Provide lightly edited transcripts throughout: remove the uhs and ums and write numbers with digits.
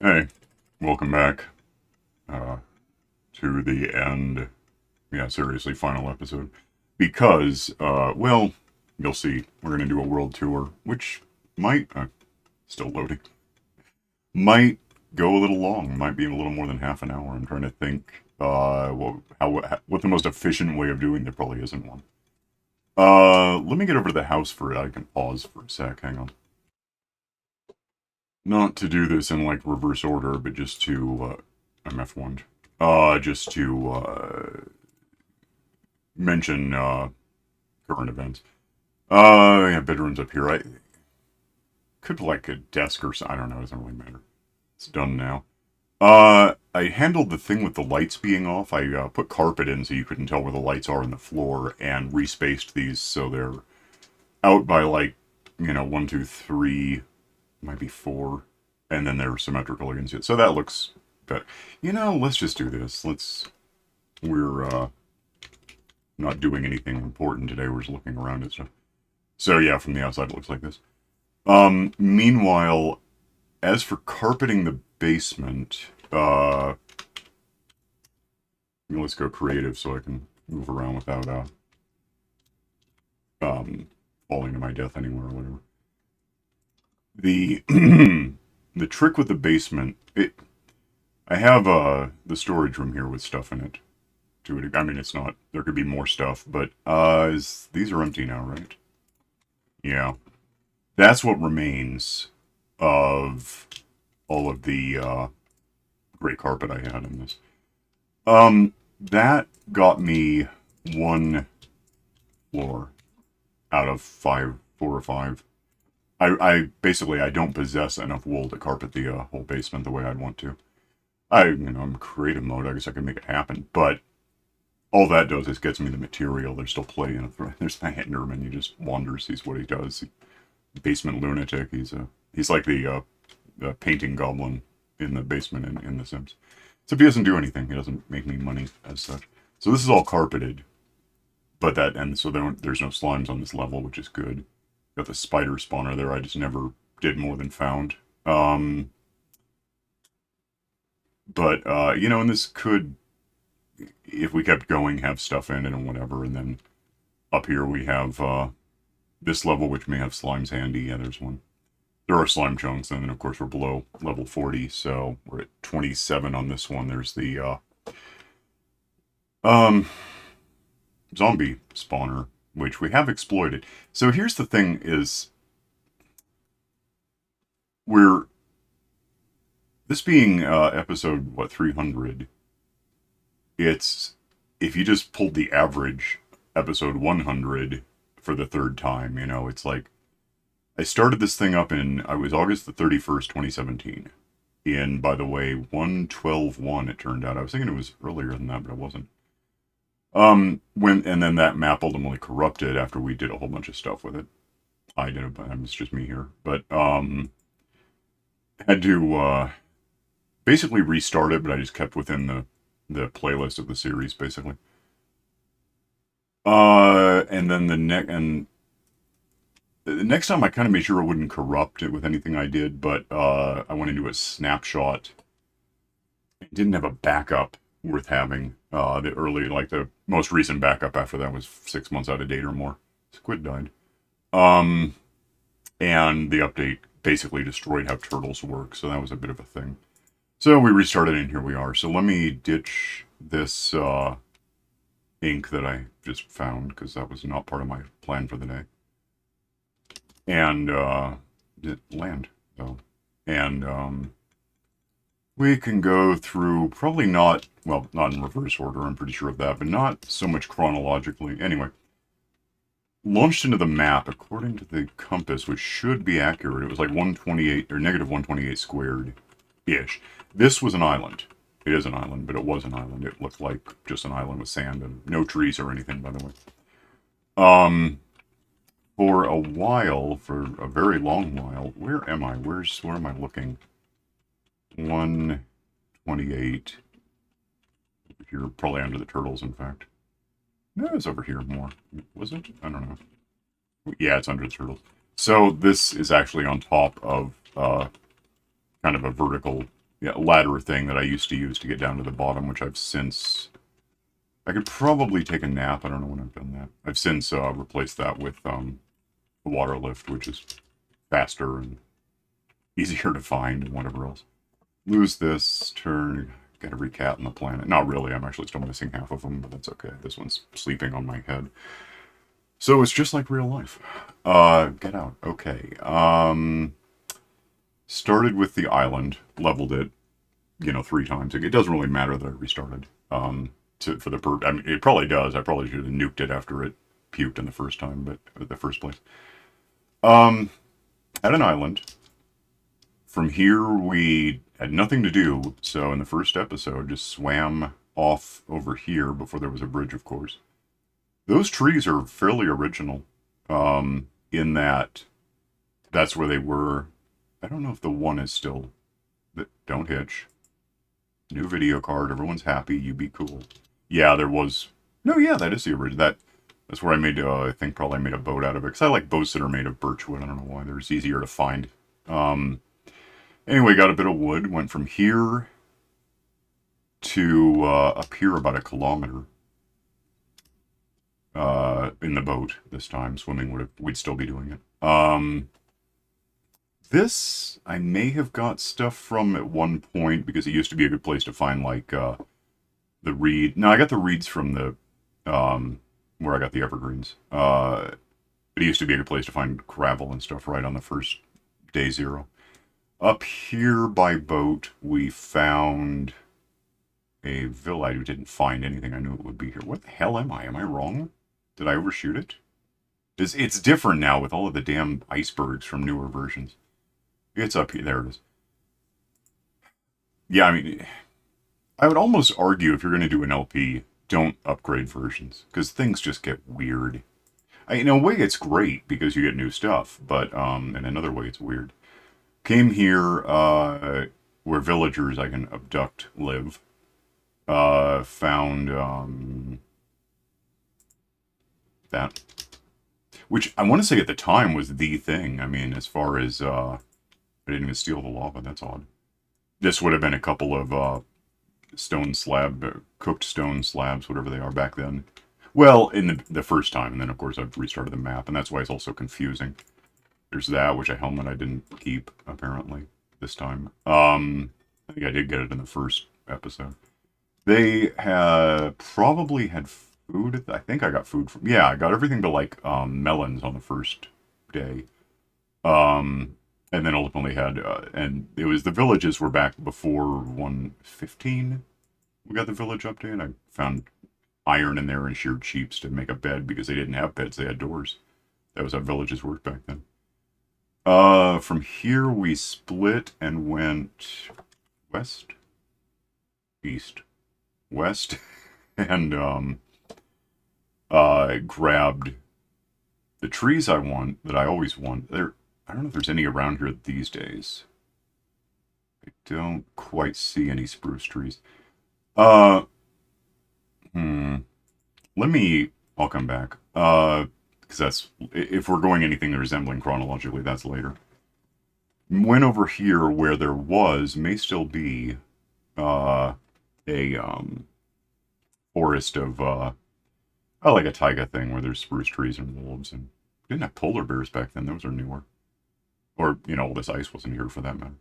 Hey, welcome back to the end. Yeah, seriously, final episode. Because, well, you'll see, we're going to do a world tour, which might, still loading, might go a little long, might be a little more than half an hour. I'm trying to think what the most efficient way of doing. There probably isn't one. Let me get over to the house for it. I can pause for a sec, hang on. Not to do this in, like, reverse order, but just to, I'm F1'd. Just to mention current events. Yeah, bedroom's up here. I could like a desk or something. I don't know. It doesn't really matter. It's done now. I handled the thing with the lights being off. I put carpet in so you couldn't tell where the lights are on the floor, and respaced these so they're out by like, one, two, three, might be four, and then they're symmetrical against it. So that looks better. Let's just do this. We're not doing anything important today. We're just looking around and stuff. So yeah, from the outside it looks like this. Meanwhile, as for carpeting the basement, let's go creative so I can move around without falling to my death anywhere or whatever. The the trick with the basement, I have the storage room here with stuff in it. I mean, it's not. There could be more stuff, but these are empty now, right? Yeah, that's what remains of all of the gray carpet I had in this. That got me one floor out of five, 4 or 5. I basically I don't possess enough wool to carpet the whole basement the way I'd want to. I'm creative mode. I guess I can make it happen, but all that does is gets me the material. There's still play in it. There's the Enderman. He just wanders. Sees what he does. Basement lunatic. He's like the painting goblin in the basement in The Sims. So if he doesn't do anything, he doesn't make me money as such. So this is all carpeted, but so there's no slimes on this level, which is good. Got the spider spawner there. I just never did more than found. But and this could, if we kept going, have stuff in it and whatever. And then up here we have this level, which may have slimes handy. Yeah, there's one. There are slime chunks, and then of course we're below level 40, so we're at 27 on this one. There's the um, zombie spawner, which we have exploited. So here's the thing: is we're this being episode 300. It's if you just pulled the average episode 100 for the third time, it's like I started this thing up I was August the 31st, 2017. In, by the way, 112.1 it turned out. I was thinking it was earlier than that, but it wasn't. And then that map ultimately corrupted after we did a whole bunch of stuff with it. I did it, but it's just me here. But had to basically restart it, but I just kept within the playlist of the series, basically. And then the next time I kind of made sure it wouldn't corrupt it with anything I did, but I went into a snapshot. It didn't have a backup worth having. The most recent backup after that was 6 months out of date or more. Squid died. And the update basically destroyed how turtles work, so that was a bit of a thing. So we restarted and here we are. So let me ditch this ink that I just found, because that was not part of my plan for the day. And land though. And we can go through, probably not in reverse order, I'm pretty sure of that, but not so much chronologically. Anyway, launched into the map according to the compass, which should be accurate. It was like 128 or negative 128 squared ish. This was an island. It is an island, but it was an island. It looked like just an island with sand and no trees or anything, by the way. For a while, for a very long while, where am I? Where am I looking? 128. Here, probably under the turtles, in fact. No, it's over here more. Was it? I don't know. Yeah, it's under the turtles. So this is actually on top of kind of a vertical ladder thing that I used to use to get down to the bottom, which I've since... I could probably take a nap. I don't know when I've done that. I've since replaced that with a water lift, which is faster and easier to find and whatever else. Lose this turn. Got every cat on the planet. Not really. I'm actually still missing half of them, but that's okay. This one's sleeping on my head. So it's just like real life. Get out. Okay. Started with the island. Leveled it, 3 times. It doesn't really matter that I restarted. For the I mean, it probably does. I probably should have nuked it after it puked in the first time, but the first place. At an island. From here, we had nothing to do, so in the first episode, just swam off over here before there was a bridge, of course. Those trees are fairly original, in that that's where they were. I don't know if the one is still... Don't hitch. New video card, everyone's happy, you be cool. Yeah, there was... No, yeah, that is the original. That's where I made, I think probably made a boat out of it, because I like boats that are made of birchwood. I don't know why, they're easier to find. Anyway, got a bit of wood, went from here to up here about 1 kilometer. In the boat this time. Swimming we'd still be doing it. This I may have got stuff from at one point because it used to be a good place to find like the reed. No, I got the reeds from the where I got the evergreens. It used to be a good place to find gravel and stuff right on the first day 0. Up here by boat, we found a villa. I didn't find anything. I knew it would be here. What the hell am I? Am I wrong? Did I overshoot it? It's different now with all of the damn icebergs from newer versions. It's up here. There it is. Yeah, I mean, I would almost argue if you're going to do an LP, don't upgrade versions, because things just get weird. In a way, it's great because you get new stuff, but in another way, it's weird. Came here where villagers I can abduct live. Found that, which I want to say at the time was the thing. I mean, as far as I didn't even steal the lava. That's odd. This would have been a couple of cooked stone slabs, whatever they are back then. Well, in the first time, and then of course I've restarted the map, and that's why it's also confusing. There's that, which a helmet I didn't keep, apparently, this time. I think I did get it in the first episode. They probably had food. I think I got food from... Yeah, I got everything but, like, melons on the first day. And then ultimately had... and it was... The villages were back before 1:15. We got the village update, and I found iron in there and sheared sheeps to make a bed because they didn't have beds, they had doors. That was how villages worked back then. From here we split and went west, east, west, and grabbed the trees I want, that I always want. I don't know if there's any around here these days. I don't quite see any spruce trees. I'll come back. Because that's, if we're going anything resembling chronologically, that's later. Went over here where there may still be, a, forest of, like a taiga thing where there's spruce trees and wolves, and didn't have polar bears back then, those are newer. Or, all this ice wasn't here for that matter.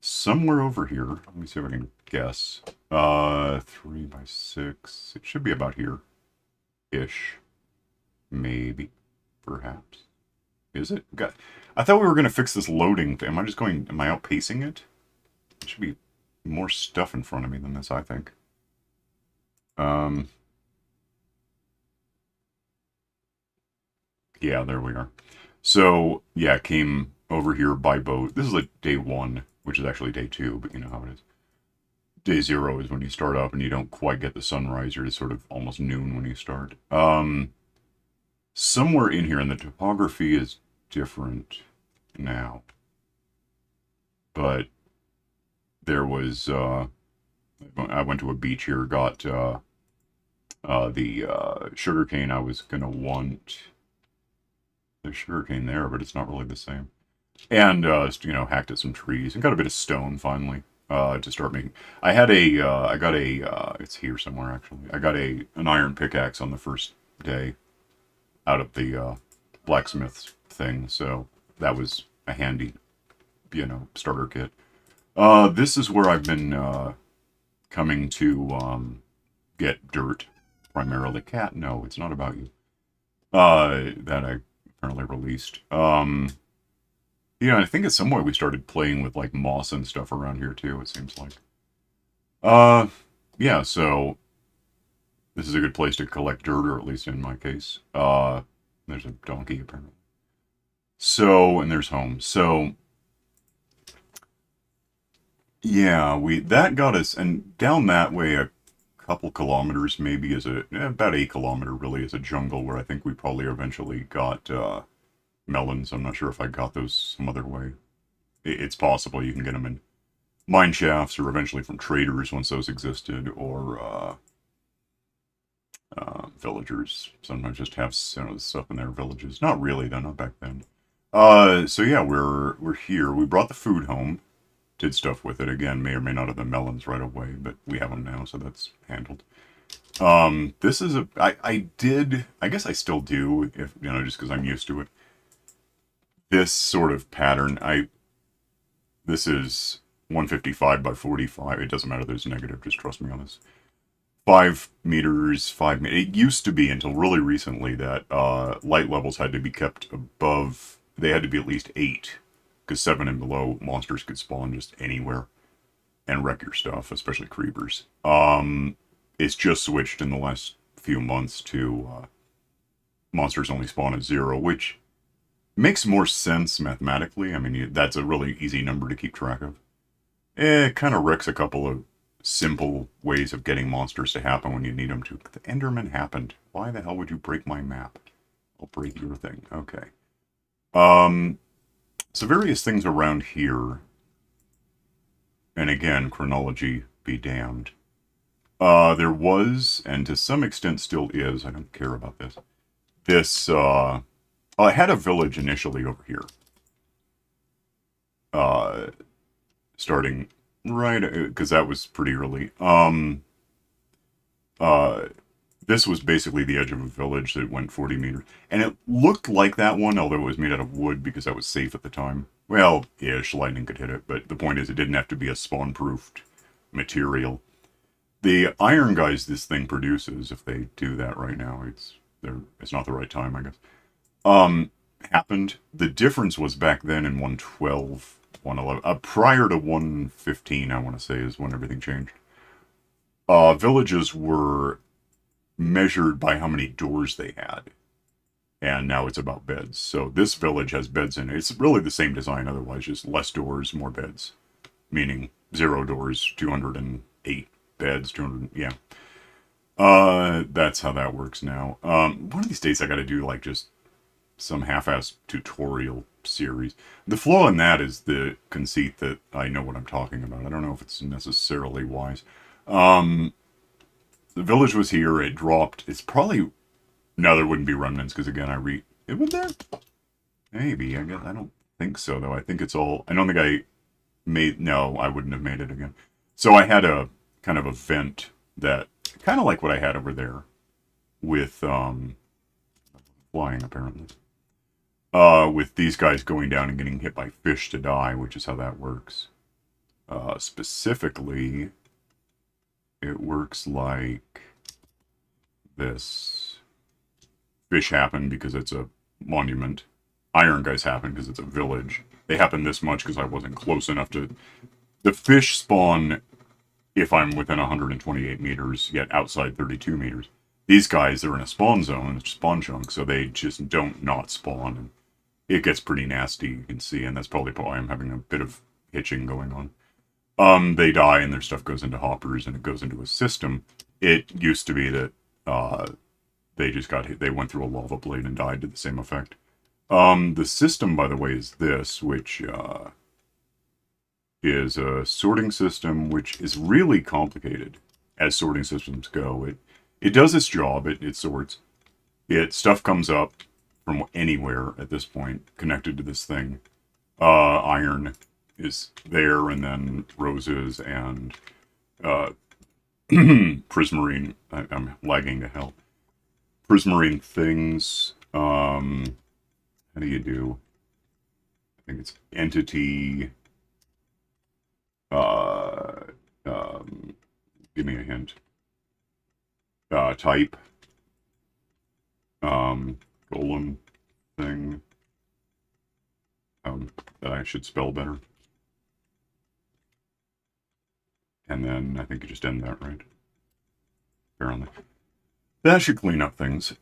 Somewhere over here, let me see if I can guess. 3x6, it should be about here-ish. Maybe. Perhaps. Is it? I thought we were going to fix this loading thing. Am I outpacing it? There should be more stuff in front of me than this, I think. Yeah, there we are. So, yeah, came over here by boat. This is like day 1, which is actually day 2, but you know how it is. Day 0 is when you start up and you don't quite get the sunrise. You're sort of almost noon when you start. Somewhere in here, and the topography is different now. But there was, I went to a beach here, got the sugarcane I was going to want. There's sugarcane there, but it's not really the same. And, hacked at some trees and got a bit of stone finally. to start making. I got it's here somewhere actually. I got an iron pickaxe on the first day out of the blacksmith's thing, so that was a handy, starter kit. This is where I've been coming to get dirt, primarily. Cat, no, it's not about you. That I apparently released. Yeah, I think in some way we started playing with like moss and stuff around here too, it seems like. Uh, yeah, so this is a good place to collect dirt, or at least in my case. There's a donkey apparently. So, and there's home. So, yeah, that got us, and down that way a couple kilometers maybe is about 8 kilometer really is a jungle where I think we probably eventually got melons. I'm not sure if I got those some other way. It's possible you can get them in mine shafts or eventually from traders once those existed, or villagers sometimes just have stuff in their villages. Not really though, not back then. So yeah, we're here. We brought the food home, did stuff with it. Again, may or may not have the melons right away, but we have them now, so that's handled. This is I guess I still do, if just because I'm used to it. This sort of pattern, this is 155 by 45. It doesn't matter, there's negative, just trust me on this. 5 meters, 5 meters. It used to be until really recently that light levels had to be kept above, they had to be at least 8, because 7 and below monsters could spawn just anywhere and wreck your stuff, especially creepers. It's just switched in the last few months to monsters only spawn at 0, which makes more sense mathematically. I mean, that's a really easy number to keep track of. It kind of wrecks a couple of simple ways of getting monsters to happen when you need them to. The Enderman happened. Why the hell would you break my map? I'll break your thing. Okay. So various things around here. And again, chronology be damned. There was, and to some extent still is, I don't care about this. I had a village initially over here. Starting right, because that was pretty early. This was basically the edge of a village that went 40 meters. And it looked like that one, although it was made out of wood because that was safe at the time. Well, ish, lightning could hit it, but the point is it didn't have to be a spawn-proofed material. The iron guys this thing produces, if they do that right now, it's not the right time, I guess. Happened. The difference was back then in 112, 111, prior to 115, I want to say, is when everything changed. Villages were measured by how many doors they had. And now it's about beds. So this village has beds in it. It's really the same design otherwise, just less doors, more beds. Meaning 0 doors, 208 beds, 200, yeah. That's how that works now. One of these days I gotta do like just some half-assed tutorial series. The flaw in that is the conceit that I know what I'm talking about. I don't know if it's necessarily wise. The village was here, it dropped. It's probably, no, there wouldn't be remnants, because again, it was there? Maybe, I guess, I don't think so, though. I think it's all, I don't think I no, I wouldn't have made it again. So I had a kind of a vent that, kind of like what I had over there, with, flying, apparently. With these guys going down and getting hit by fish to die, which is how that works. Specifically, it works like this. Fish happen because it's a monument. Iron guys happen because it's a village. They happen this much because I wasn't close enough to... The fish spawn if I'm within 128 meters, yet outside 32 meters. These guys are in a spawn zone, a spawn chunk, so they just don't not spawn. And it gets pretty nasty, you can see, and that's probably why I'm having a bit of hitching going on. They die and their stuff goes into hoppers and it goes into a system. It used to be that they just got hit, they went through a lava blade and died to the same effect. The system, by the way, is this, which is a sorting system, which is really complicated as sorting systems go. It does its job, it sorts. Stuff comes up from anywhere at this point, connected to this thing. Iron. is there, and then roses and uh, prismarine. I'm lagging to hell. Prismarine things. How do you do? I think it's entity. Uh, um, Give me a hint. Type. Golem thing. That I should spell better. And then I think you just end that, right? Apparently. That should clean up things.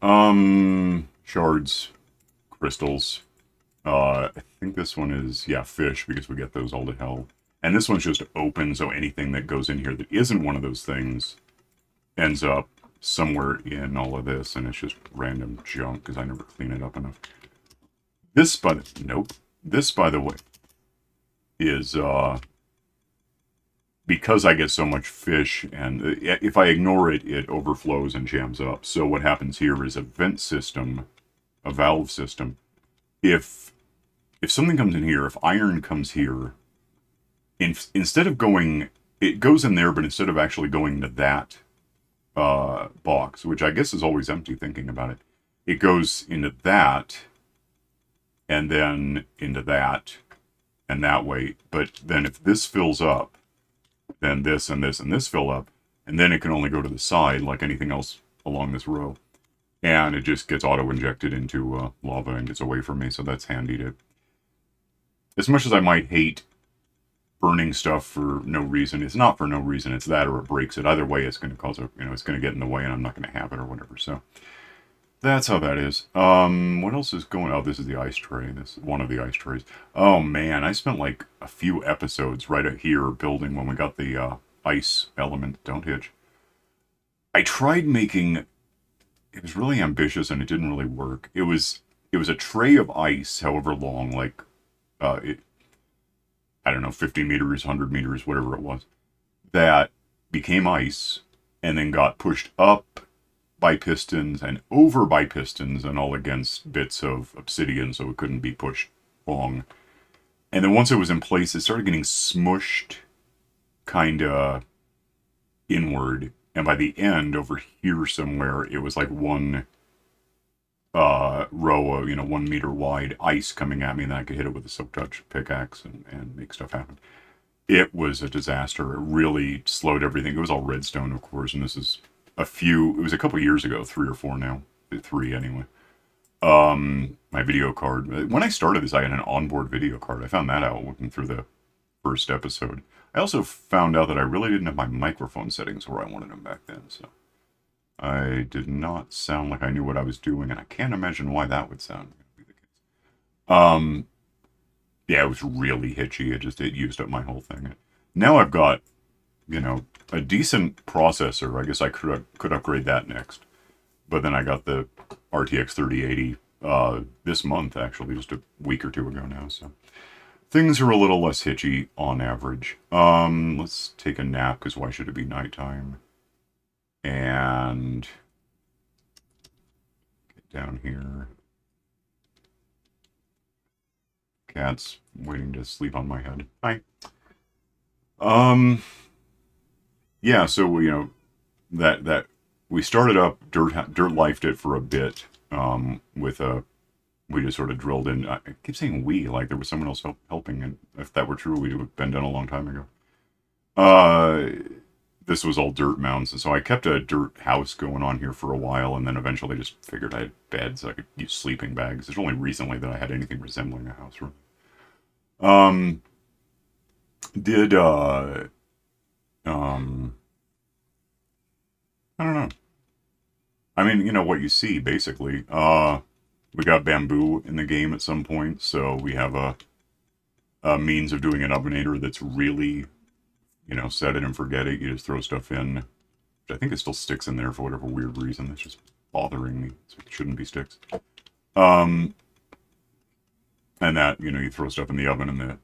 Shards, crystals. I think this one is, yeah, fish, because we get those all to hell. And this one's just open, so anything that goes in here that isn't one of those things ends up somewhere in all of this, and it's just random junk, because I never clean it up enough. This, nope. This, by the way, is, because I get so much fish, and if I ignore it, it overflows and jams up. So what happens here is a vent system, a valve system. If something comes in here, if iron comes here, instead of going, it goes in there, but instead of actually going to that box, which I guess is always empty thinking about it, it goes into that, and then into that, and that way. But then if this fills up, then this and this and this fill up, and then it can only go to the side like anything else along this row. And it just gets auto-injected into lava and gets away from me, so that's handy to... As much as I might hate burning stuff for no reason, it's not for no reason, it's that or it breaks it. Either way, it's going to cause a, it's going to get in the way and I'm not going to have it or whatever, so... That's how that is. What else is going... Oh, this is the ice tray. This is one of the ice trays. Oh, man, I spent like a few episodes right out here building when we got the ice element. Don't hitch. I tried making... It was really ambitious and it didn't really work. It was a tray of ice, however long, like, I don't know, 50 meters, 100 meters, whatever it was, that became ice and then got pushed up by pistons and over by pistons and all against bits of obsidian so it couldn't be pushed long. And then once it was in place, it started getting smushed kind of inward. And by the end, over here somewhere, it was like one row of, 1 meter wide ice coming at me, and then I could hit it with a silk touch pickaxe and make stuff happen. It was a disaster. It really slowed everything. It was all redstone, of course, and this is it was a couple years ago, 3 or 4 now. 3 anyway. My video card. When I started this, I had an onboard video card. I found that out looking through the first episode. I also found out that I really didn't have my microphone settings where I wanted them back then, so I did not sound like I knew what I was doing, and I can't imagine why that would sound be the case. Yeah, it was really hitchy. It used up my whole thing. Now I've got, a decent processor. I guess I could upgrade that next. But then I got the RTX 3080 this month, actually, just a week or 2 ago now, so things are a little less hitchy on average. Let's take a nap, because why should it be nighttime? And get down here. Cat's waiting to sleep on my head. Hi. Yeah, so, that we started up, dirt lifed it for a bit, we just sort of drilled in. I keep saying we, like there was someone else helping, and if that were true, we would have been done a long time ago. This was all dirt mounds, and so I kept a dirt house going on here for a while, and then eventually just figured I had beds, I could use sleeping bags. It's only recently that I had anything resembling a house room. I don't know. I mean, what you see, basically. We got bamboo in the game at some point, so we have a means of doing an ovenator that's really, set it and forget it. You just throw stuff in, which I think it still sticks in there for whatever weird reason. It's just bothering me. So it shouldn't be sticks. And that, you throw stuff in the oven and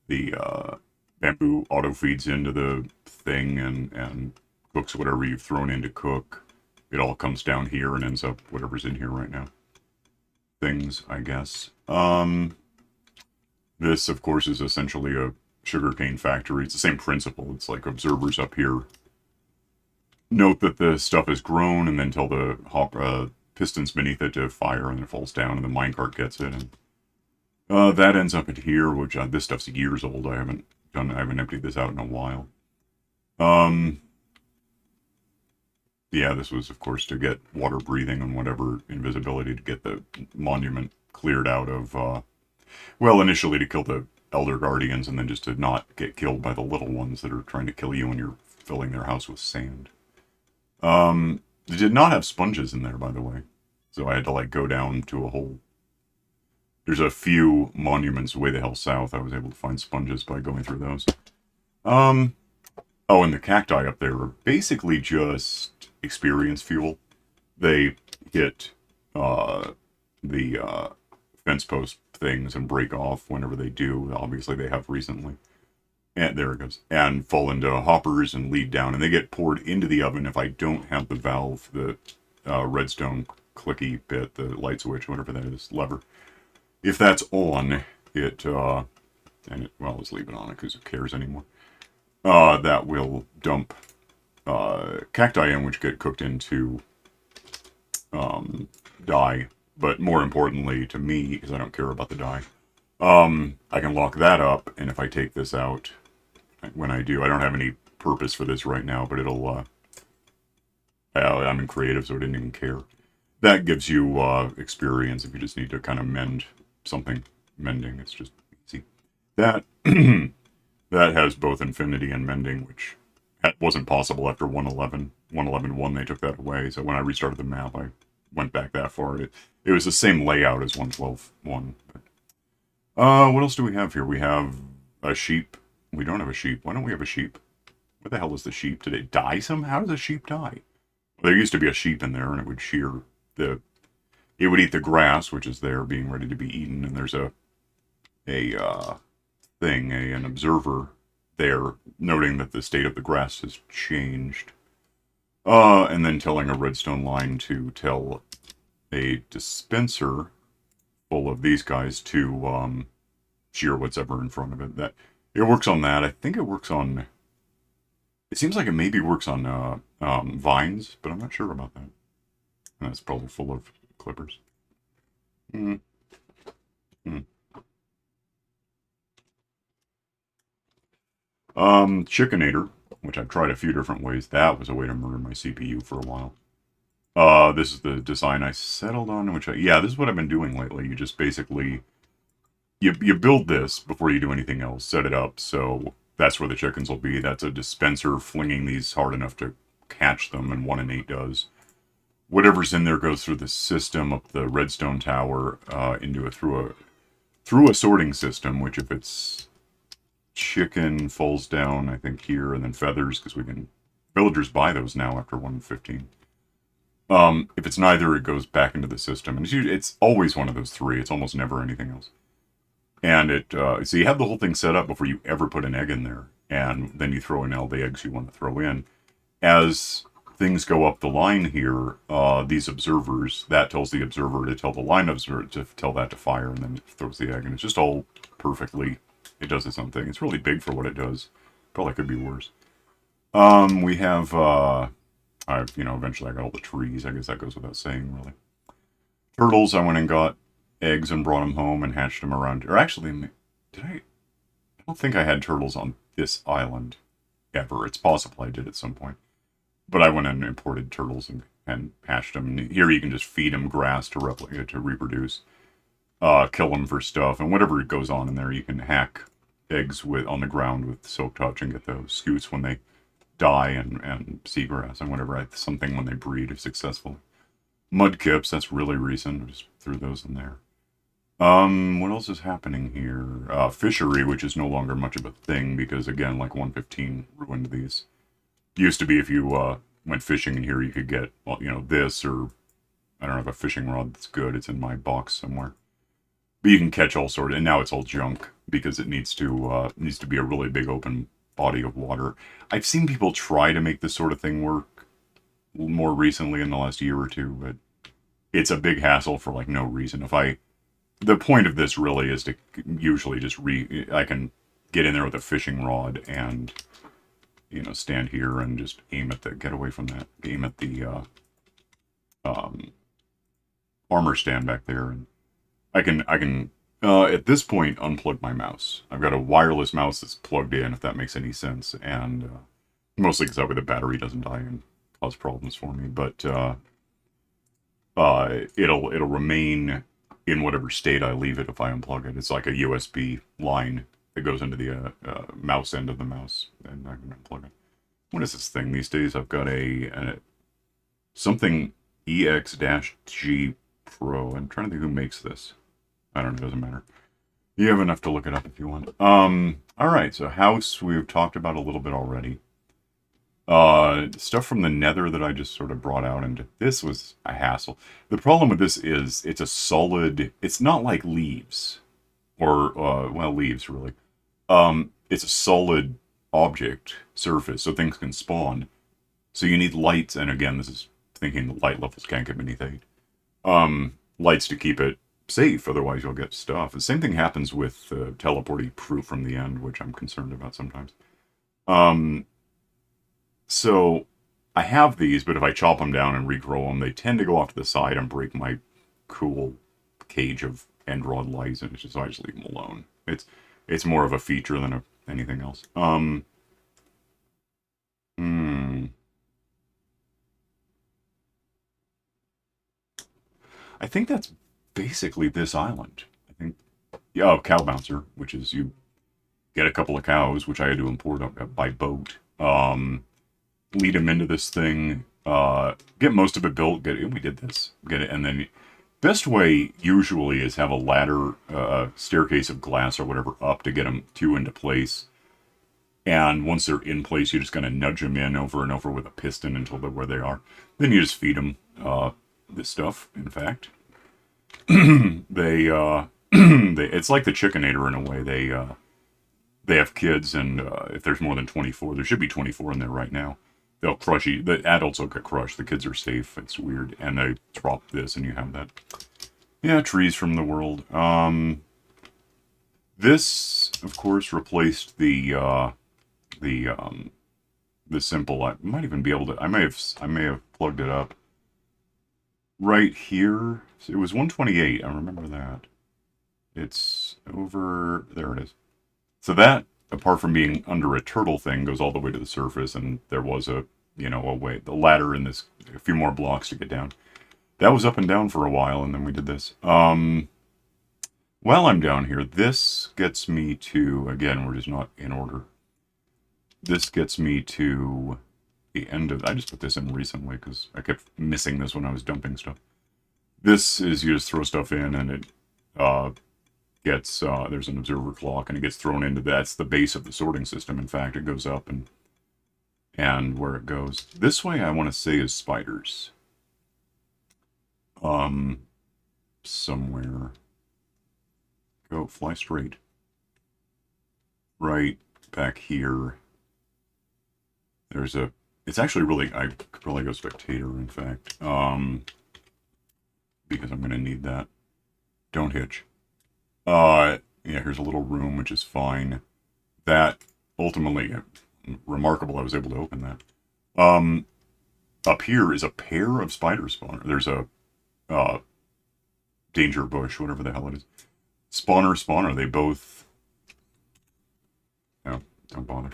the bamboo auto feeds into the thing and cooks whatever you've thrown in to cook. It all comes down here and ends up whatever's in here right now. Things, I guess. This, of course, is essentially sugarcane factory. It's the same principle. It's like observers up here note that the stuff has grown, and then tell the pistons beneath it to fire, and it falls down, and the minecart gets it, and that ends up at here. Which this stuff's years old. I haven't emptied this out in a while. Yeah, this was, of course, to get water breathing and whatever invisibility to get the monument cleared out of. Well, initially to kill the elder guardians, and then just to not get killed by the little ones that are trying to kill you when you're filling their house with sand. They did not have sponges in there, by the way. So I had to, like, go down to a whole... There's a few monuments way the hell south. I was able to find sponges by going through those. Oh, and the cacti up there are basically just experience fuel. They hit the fence post things and break off whenever they do. Obviously, they have recently. And there it goes. And fall into hoppers and lead down. And they get poured into the oven if I don't have the valve, the redstone clicky bit, the light switch, whatever that is, lever. If that's on, well, let's leave it on it because who cares anymore. That will dump cacti in, which get cooked into dye. But more importantly to me, because I don't care about the dye, I can lock that up, and if I take this out, when I do, I don't have any purpose for this right now, but it'll, I'm in creative, so I didn't even care. That gives you experience if you just need to kind of mend something. Mending, it's just easy. That, that has both infinity and mending, which wasn't possible after 1.11. 1.11.1, they took that away, so when I restarted the map, I went back that far. It was the same layout as 1.12.1. What else do we have here? We have a sheep. We don't have a sheep. Why don't we have a sheep? What the hell is the sheep? Did it die somehow? How does a sheep die? Well, there used to be a sheep in there, and it would shear the... It would eat the grass, which is there, being ready to be eaten, and there's an observer there, noting that the state of the grass has changed. And then telling a redstone line to tell a dispenser full of these guys to shear what's ever in front of it. That it works on that. I think it works on... It seems like it maybe works on vines, but I'm not sure about that. And that's probably full of clippers. Chickenator, which I've tried a few different ways. That was a way to murder my CPU for a while. This is the design I settled on, which this is what I've been doing lately. You just basically, you build this before you do anything else, set it up, so that's where the chickens will be. That's a dispenser flinging these hard enough to catch them, and 1 in 8 does. Whatever's in there goes through the system up the redstone tower, through a sorting system, which if it's chicken falls down, I think here, and then feathers, because villagers buy those now after 1.15. If it's neither, it goes back into the system, and it's always one of those three. It's almost never anything else. And so you have the whole thing set up before you ever put an egg in there, and then you throw in all the eggs you want to throw in. As things go up the line here, these observers, that tells the observer to tell the line observer to tell that to fire, and then it throws the egg, and it's just all perfectly, it does its own thing. It's really big for what it does. Probably could be worse. We have, eventually I got all the trees. I guess that goes without saying, really. Turtles, I went and got eggs and brought them home and hatched them around, or actually, I don't think I had turtles on this island, ever. It's possible I did at some point. But I went and imported turtles and hatched them. And here you can just feed them grass to reproduce. Kill them for stuff. And whatever goes on in there, you can hack eggs on the ground with silk touch and get those scoots when they die, and seagrass and whatever. Something when they breed successfully. Mudkips, that's really recent. I just threw those in there. What else is happening here? Fishery, which is no longer much of a thing because, again, like 1.15 ruined these. Used to be if you went fishing in here, you could get, this, or I don't have a fishing rod that's good. It's in my box somewhere. But you can catch all sorts, and now it's all junk because it needs to be a really big open body of water. I've seen people try to make this sort of thing work more recently in the last year or two, but it's a big hassle for no reason. The point of this really is to usually just I can get in there with a fishing rod and, you know, stand here and just aim at the, get away from that, aim at the um, armor stand back there. And I can at this point unplug my mouse. I've got a wireless mouse that's plugged in, if that makes any sense, and mostly because that way the battery doesn't die and cause problems for me. But it'll remain in whatever state I leave it if I unplug it. It's like a USB line that goes into the mouse end of the mouse, and I can unplug it. What is this thing these days? I've got a something EX-G Pro. I'm trying to think who makes this. I don't know, it doesn't matter. You have enough to look it up if you want. Alright, so house we've talked about a little bit already. Stuff from the nether that I just sort of brought out, and this was a hassle. The problem with this is it's a solid, it's not like leaves. Or, well, leaves, really. It's a solid object surface, so things can spawn. So you need lights, and again, this is thinking the light levels can't get beneath 8. Lights to keep it safe, otherwise you'll get stuff. The same thing happens with teleporting fruit from the end, which I'm concerned about sometimes. So I have these, but if I chop them down and regrow them, they tend to go off to the side and break my cool cage of end rod lights, and it's just, so I just leave them alone. It's more of a feature than anything else. I think that's basically this island. I think, yeah, cow bouncer, which is you get a couple of cows, which I had to import up by boat. Lead them into this thing, get most of it built. We did this, get it, and then best way usually is have a ladder, staircase of glass or whatever up to get them into place. And once they're in place, you're just going to nudge them in over and over with a piston until they're where they are. Then you just feed them this stuff. In fact, they it's like the Chickinator in a way. They have kids, and if there's more than 24, there should be 24 in there right now. They'll crush you. The adults will get crushed. The kids are safe. It's weird. And they drop this, and you have that. Yeah, trees from the world. This, of course, replaced the simple. I might even be able to. I may have plugged it up right here. It was 128. I remember that. It's over there. It is. So that, apart from being under a turtle thing, goes all the way to the surface, and there was a way, the ladder in this, a few more blocks to get down. That was up and down for a while, and then we did this. While I'm down here, this gets me to, again, we're just not in order. This gets me to the end of, I just put this in recently because I kept missing this when I was dumping stuff. This is, you just throw stuff in, and it gets, there's an observer clock, and it gets thrown into, that's the base of the sorting system. In fact, it goes up, and where it goes. This way, I want to say is spiders. Somewhere. Go, fly straight. Right back here. There's a, it's actually really, I could probably go spectator, in fact. Because I'm going to need that. Don't hitch. Yeah, here's a little room, which is fine. That, ultimately, remarkable I was able to open that. Up here is a pair of spider spawner. There's a, danger bush, whatever the hell it is. Spawner, they both, no, don't bother.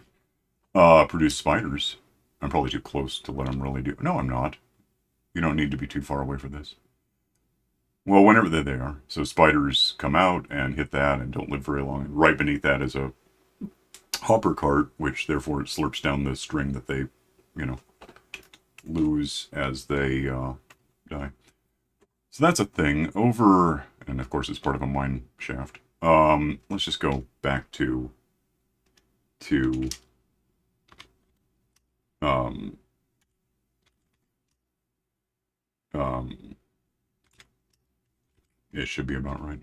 Produce spiders. I'm probably too close to let them really do, no, I'm not. You don't need to be too far away for this. Well, whenever they are. So spiders come out and hit that and don't live very long. Right beneath that is a hopper cart, which therefore it slurps down the string that they, lose as they die. So that's a thing. Over, and of course it's part of a mine shaft. Let's just go back to it should be about right.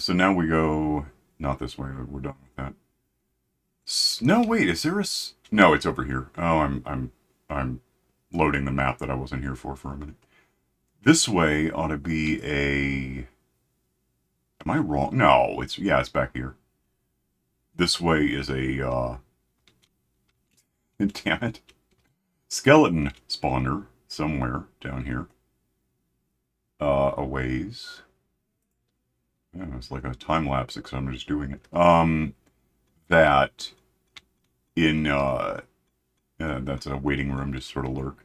So now we go, not this way, we're done with that. No, wait, is there a, no, it's over here. Oh, I'm loading the map that I wasn't here for a minute. This way ought to be a, am I wrong? No, it's, yeah, it's back here. This way is a, damn it, skeleton spawner somewhere down here. A ways. Yeah, it's like a time lapse, except I'm just doing it. That in, that's a waiting room, just sort of lurk.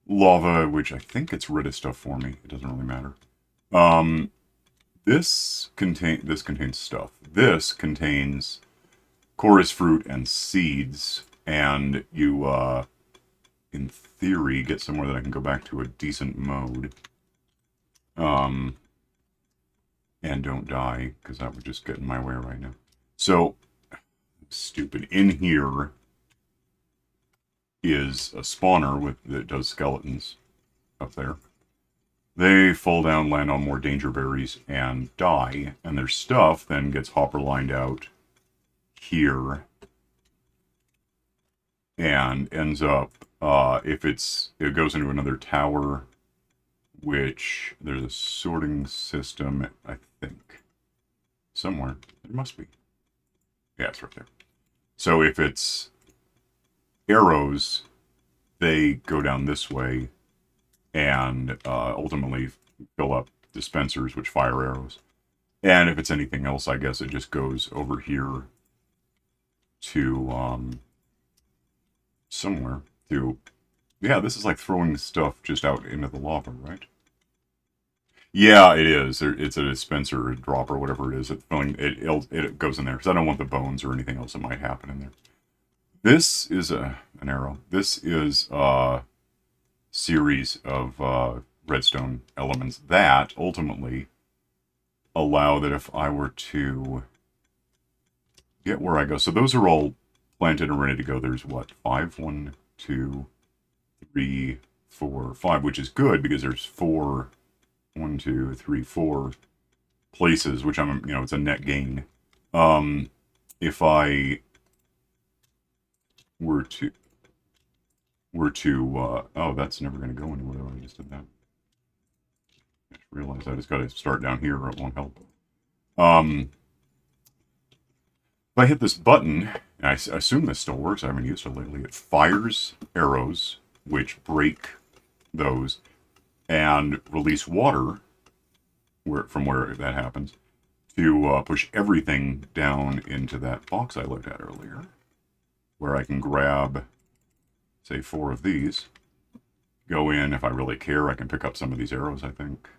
Lava, which I think gets rid of stuff for me. It doesn't really matter. This contains stuff. This contains chorus fruit and seeds, and you, in theory, get somewhere that I can go back to a decent mode. And don't die, because that would just get in my way right now. So, stupid. In here is a spawner that does skeletons up there. They fall down, land on more danger berries, and die. And their stuff then gets hopper lined out here. And ends up, if it goes into another tower, which there's a sorting system, I think. Somewhere. There must be. Yeah, it's right there. So if it's arrows, they go down this way and ultimately fill up dispensers, which fire arrows. And if it's anything else, I guess it just goes over here to somewhere to... Yeah, this is like throwing stuff just out into the lava, right? Yeah, it is. It's a dispenser, a drop, or whatever it is. It goes in there, because I don't want the bones or anything else that might happen in there. This is an arrow. This is a series of redstone elements that ultimately allow that if I were to get where I go. So those are all planted and ready to go. There's what? 5? 1, 2, 3, 4, 5, which is good because there's 4, 1, 2, 3, 4 places, which it's a net gain. If I were to, oh, that's never going to go anywhere. I just did that. I just realized I just got to start down here or it won't help. If I hit this button, and I assume this still works, I haven't used it lately, it fires arrows, which break those, and release water, from where that happens, to push everything down into that box I looked at earlier, where I can grab, say, 4 of these, go in, if I really care, I can pick up some of these arrows, I think,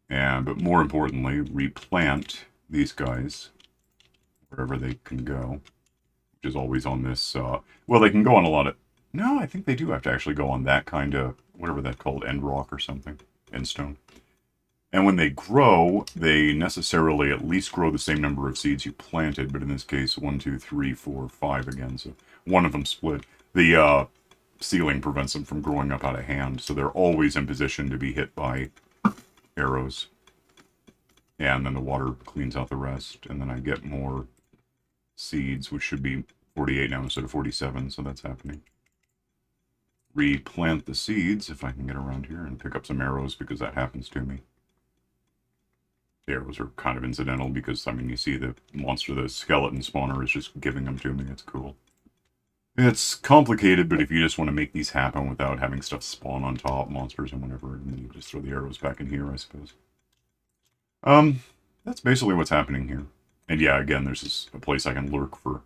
but more importantly, replant these guys wherever they can go, which is always on this, well, they can go on a lot of, no, I think they do have to actually go on that kind of, whatever that's called, end rock or something, end stone. And when they grow, they necessarily at least grow the same number of seeds you planted, but in this case, 1, 2, 3, 4, 5 again, so one of them split. The ceiling prevents them from growing up out of hand, so they're always in position to be hit by arrows. And then the water cleans out the rest, and then I get more seeds, which should be 48 now instead of 47, so that's happening. Replant the seeds, if I can get around here, and pick up some arrows, because that happens to me. The arrows are kind of incidental, because, you see the monster, the skeleton spawner is just giving them to me. It's cool. It's complicated, but if you just want to make these happen without having stuff spawn on top, monsters and whatever, and then you just throw the arrows back in here, I suppose. That's basically what's happening here. And yeah, again, there's a place I can lurk for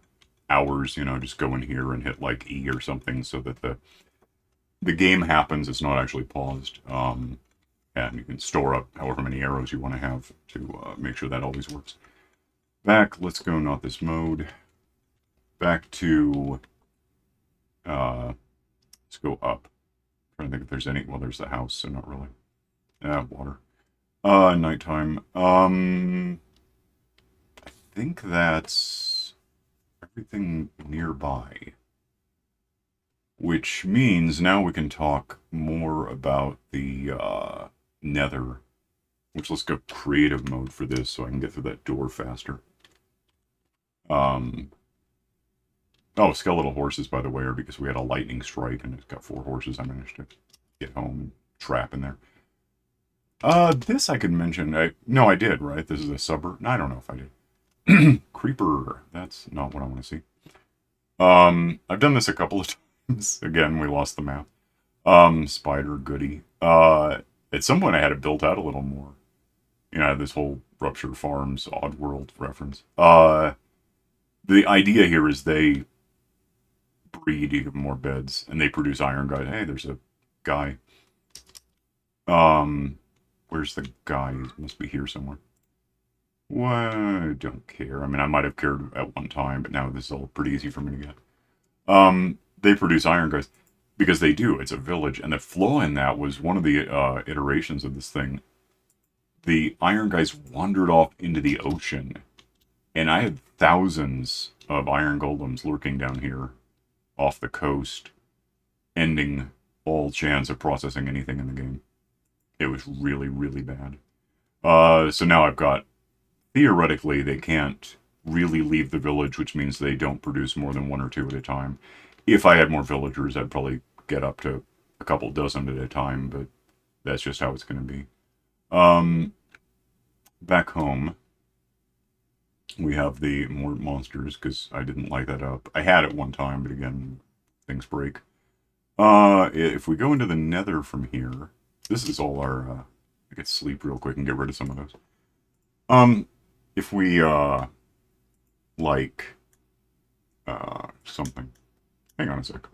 hours, just go in here and hit, like, E or something, so that the game happens, it's not actually paused. And you can store up however many arrows you want to have to make sure that always works. Back, let's go not this mode. Back to, let's go up. I'm trying to think if there's any, well, there's the house, so not really. Water. Nighttime. I think that's everything nearby. Which means now we can talk more about the nether. Which, let's go creative mode for this so I can get through that door faster. Oh, skeletal horses, by the way, are because we had a lightning strike and it's got 4 horses I managed to get home and trap in there. This I could mention. No, I did, right? This is a suburb. No, I don't know if I did. Creeper. That's not what I want to see. I've done this a couple of times. Again, we lost the map. Spider goody. At some point I had it built out a little more. You know, I had this whole Rupture Farms Oddworld reference. The idea here is they breed, you give them more beds, and they produce iron guys. Hey, there's a guy. Um, where's the guy? He must be here somewhere. Well, I don't care. I mean, I might have cared at one time, but now this is all pretty easy for me to get. They produce iron guys because they do. It's a village, and the flaw in that was one of the iterations of this thing. The iron guys wandered off into the ocean, and I had thousands of iron golems lurking down here off the coast, ending all chance of processing anything in the game. It was really, really bad. So now I've got, theoretically, they can't really leave the village, which means they don't produce more than one or two at a time. If I had more villagers, I'd probably get up to a couple dozen at a time, but that's just how it's going to be. Back home, we have the more monsters, because I didn't light that up. I had it one time, but again, things break. If we go into the nether from here, this is all our, I could sleep real quick and get rid of some of those. If we, like, something. Hang on a sec.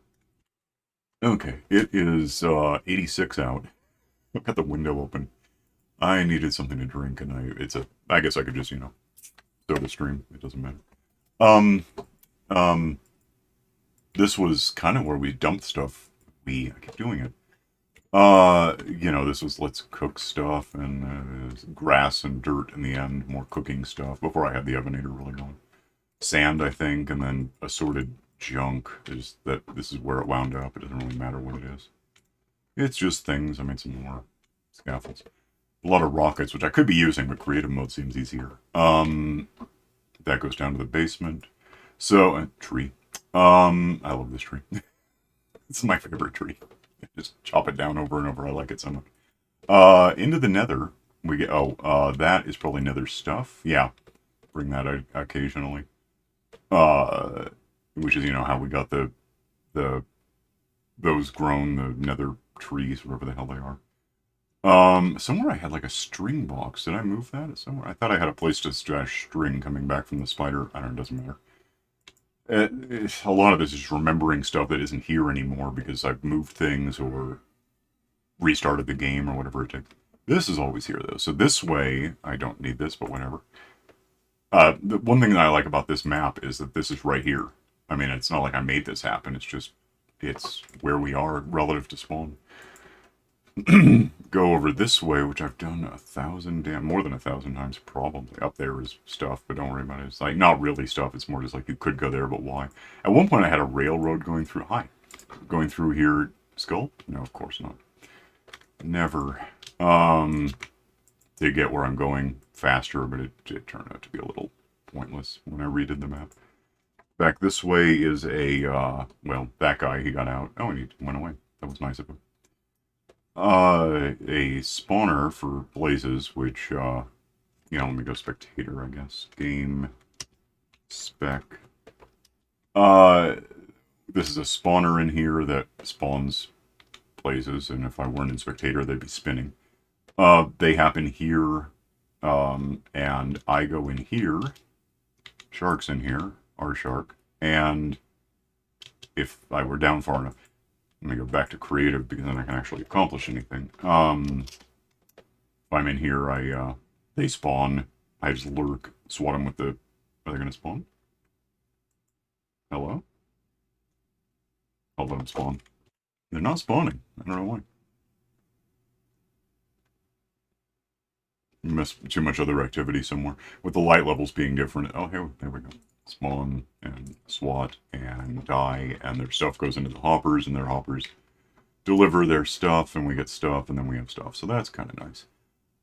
Okay, it is, 86 out. I've got the window open. I needed something to drink, and I guess I could just, soda stream. It doesn't matter. Um, um, this was kind of where we dumped stuff. I keep doing it. This was let's cook stuff and grass and dirt in the end, more cooking stuff before I had the ovenator really going. Sand, I think, and then assorted junk. This is where it wound up. It doesn't really matter what it is. It's just things. I made some more scaffolds. A lot of rockets, which I could be using, but creative mode seems easier. That goes down to the basement. So, tree. I love this tree. It's my favorite tree. Just chop it down over and over. I like it so much. Into the nether, we get, that is probably nether stuff. Yeah. Bring that out occasionally. Which is, how we got those grown, the nether trees, whatever the hell they are. Somewhere I had like a string box. Did I move that somewhere? I thought I had a place to stash string coming back from the spider. I don't know, it doesn't matter. A lot of this is remembering stuff that isn't here anymore because I've moved things or restarted the game or whatever it takes. This is always here though, so this way, I don't need this, but whatever. The one thing that I like about this map is that this is right here. I mean, it's not like I made this happen, it's where we are relative to spawn. Go over this way, which I've done more than 1,000 times probably. Up there is stuff, but don't worry about it. It's like not really stuff. It's more just like you could go there, but why? At one point, I had a railroad going through here. Skull? No, of course not. Never. To get where I'm going faster, but it turned out to be a little pointless when I redid the map. Back this way is that guy, he got out. Oh, and he went away. That was nice of him. A spawner for blazes, which, let me go spectator, I guess. Game spec. This is a spawner in here that spawns blazes, and if I weren't in spectator, they'd be spinning. They happen here, and I go in here. Shark's in here, our shark, and if I were down far enough, let me go back to creative because then I can actually accomplish anything. If I'm in here, they spawn. I just lurk, swat them with the... Are they going to spawn? Hello? I'll let them spawn. They're not spawning. I don't know why. Missed too much other activity somewhere. With the light levels being different. Oh, here we go. Spawn and swat and die, and their stuff goes into the hoppers, and their hoppers deliver their stuff, and we get stuff, and then we have stuff. So that's kind of nice.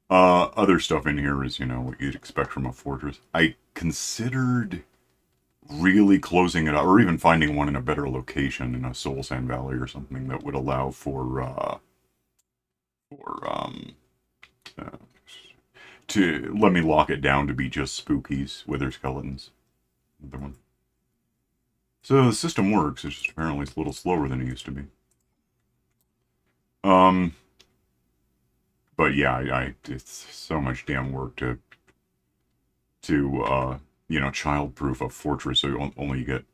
Other stuff in here is, what you'd expect from a fortress. I considered really closing it up, or even finding one in a better location in a Soul Sand Valley or something that would allow for to let me lock it down to be just spookies, wither skeletons. Another one. So the system works, it's just apparently it's a little slower than it used to be. But yeah, it's so much damn work to you know, child-proof a fortress so you only get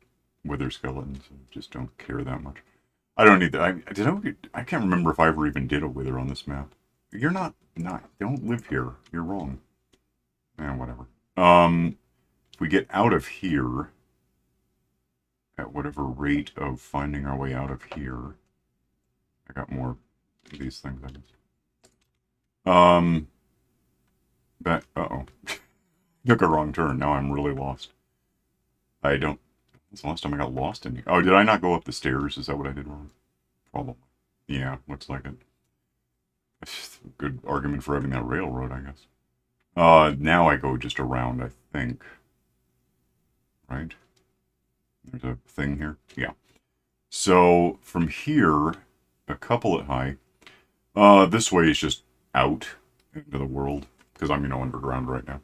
wither skeletons. I just don't care that much. I don't need that. I can't remember if I ever even did a wither on this map. You're not, don't live here. You're wrong. Whatever. If we get out of here, at whatever rate of finding our way out of here, I got more of these things, I guess. Uh-oh. Took a wrong turn. Now I'm really lost. I don't... That's the last time I got lost in here. Oh, did I not go up the stairs? Is that what I did wrong? Probably. Yeah, looks like it. That's a good argument for having that railroad, I guess. Now I go just around, I think. Right? There's a thing here? Yeah. So, from here, a couple at high. This way is just out into the world, because I'm, you know, underground right now.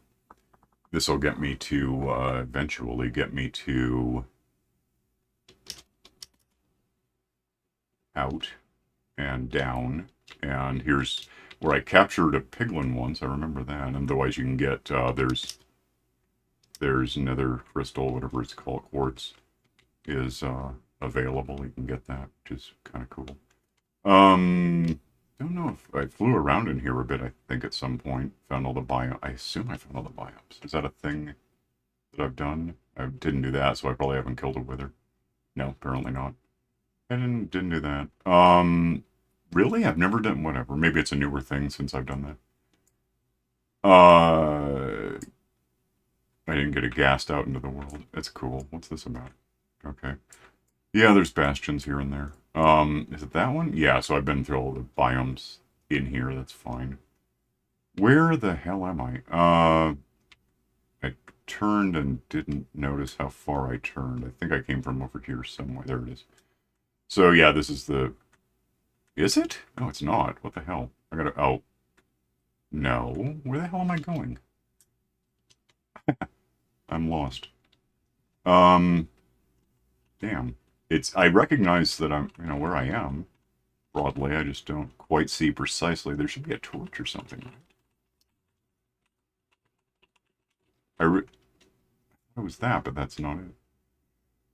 This will get me to, eventually get me to out and down. And here's where I captured a piglin once, I remember that. And otherwise you can get, there's nether crystal, whatever it's called, quartz, is, available. You can get that, which is kind of cool. Don't know if I flew around in here a bit, I think, at some point. Found all the biomes. I assume I found all the biomes. Is that a thing that I've done? I didn't do that, so I probably haven't killed a wither. No, apparently not. I didn't do that. Really? I've never done... Whatever. Maybe it's a newer thing since I've done that. I didn't get it gassed out into the world. It's cool. What's this about? Okay. Yeah, there's bastions here and there. Is it that one? Yeah, so I've been through all the biomes in here, that's fine. Where the hell am I? I turned and didn't notice how far I turned. I think I came from over here somewhere. There it is. So yeah, this is the... Is it? No, it's not. What the hell? I gotta... Oh. No. Where the hell am I going? I'm lost. Damn. I recognize that I'm, you know, where I am, broadly. I just don't quite see precisely. There should be a torch or something, right? What was that, but that's not it.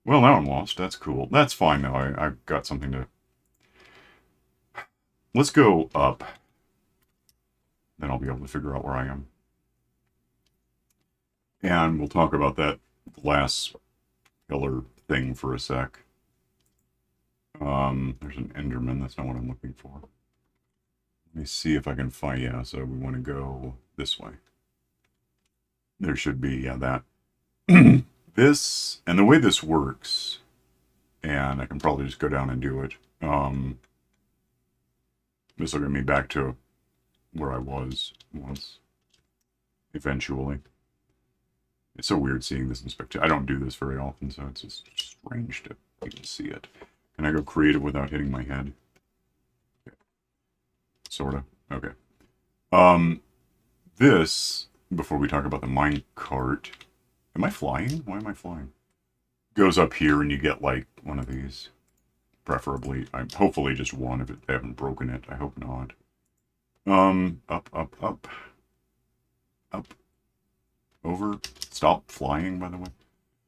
Well, now I'm lost. That's cool. That's fine, though. I've got something to... Let's go up. Then I'll be able to figure out where I am. And we'll talk about that glass pillar thing for a sec. There's an Enderman. That's not what I'm looking for. Let me see if I can find... Yeah, so we want to go this way. There should be, yeah, that. This, and the way this works, and I can probably just go down and do it. This will get me back to where I was once, eventually. It's so weird seeing this in Spectator. I don't do this very often, so it's just strange to even see it. Can I go creative without hitting my head? Okay. Sorta. Okay. This, before we talk about the mine cart... Am I flying? Why am I flying? Goes up here and you get, like, one of these. Preferably. Hopefully just one if they haven't broken it. I hope not. Up, up, up. Up. Over. Stop flying, by the way.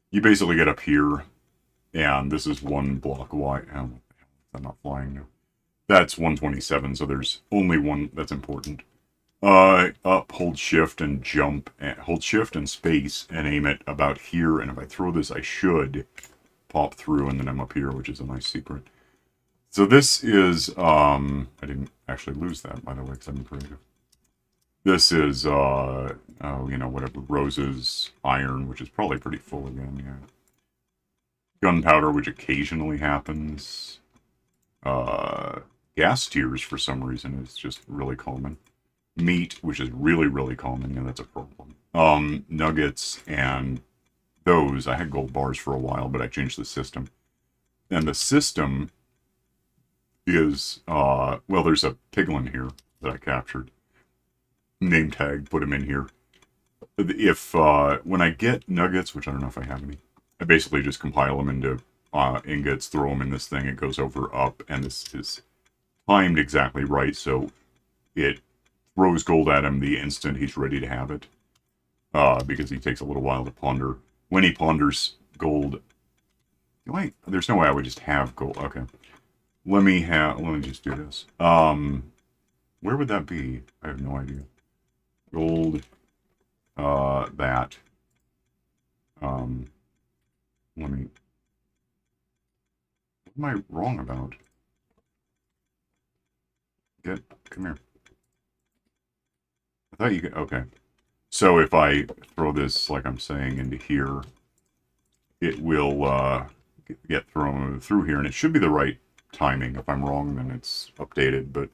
You basically get up here, and this is one block wide. Oh, I'm not flying now. That's 127, so there's only one that's important. Up, hold shift and jump, hold shift and space and aim it about here, and if I throw this I should pop through and then I'm up here, which is a nice secret. So this is, I didn't actually lose that, by the way, because I'm creative. This is, oh, you know, whatever, roses, iron, which is probably pretty full again, yeah. Gunpowder, which occasionally happens. Gas tears, for some reason, is just really common. Meat, which is really, really common, and that's a problem. Nuggets, and those. I had gold bars for a while, but I changed the system. And the system is, well, there's a piglin here that I captured. name tag, put them in here. If when I get nuggets, which I don't know if I have any, I basically just compile them into ingots, throw them in this thing. It goes over up, and this is timed exactly right, so it throws gold at him the instant he's ready to have it. Because he takes a little while to ponder. When he ponders gold, there's no way I would just have gold. Okay, let me just do this. Where would that be? I have no idea. Gold. That. Let me. What am I wrong about? Come here. I thought you could. Okay. So if I throw this, like I'm saying, into here, it will get thrown through here, and it should be the right timing. If I'm wrong, then it's updated. But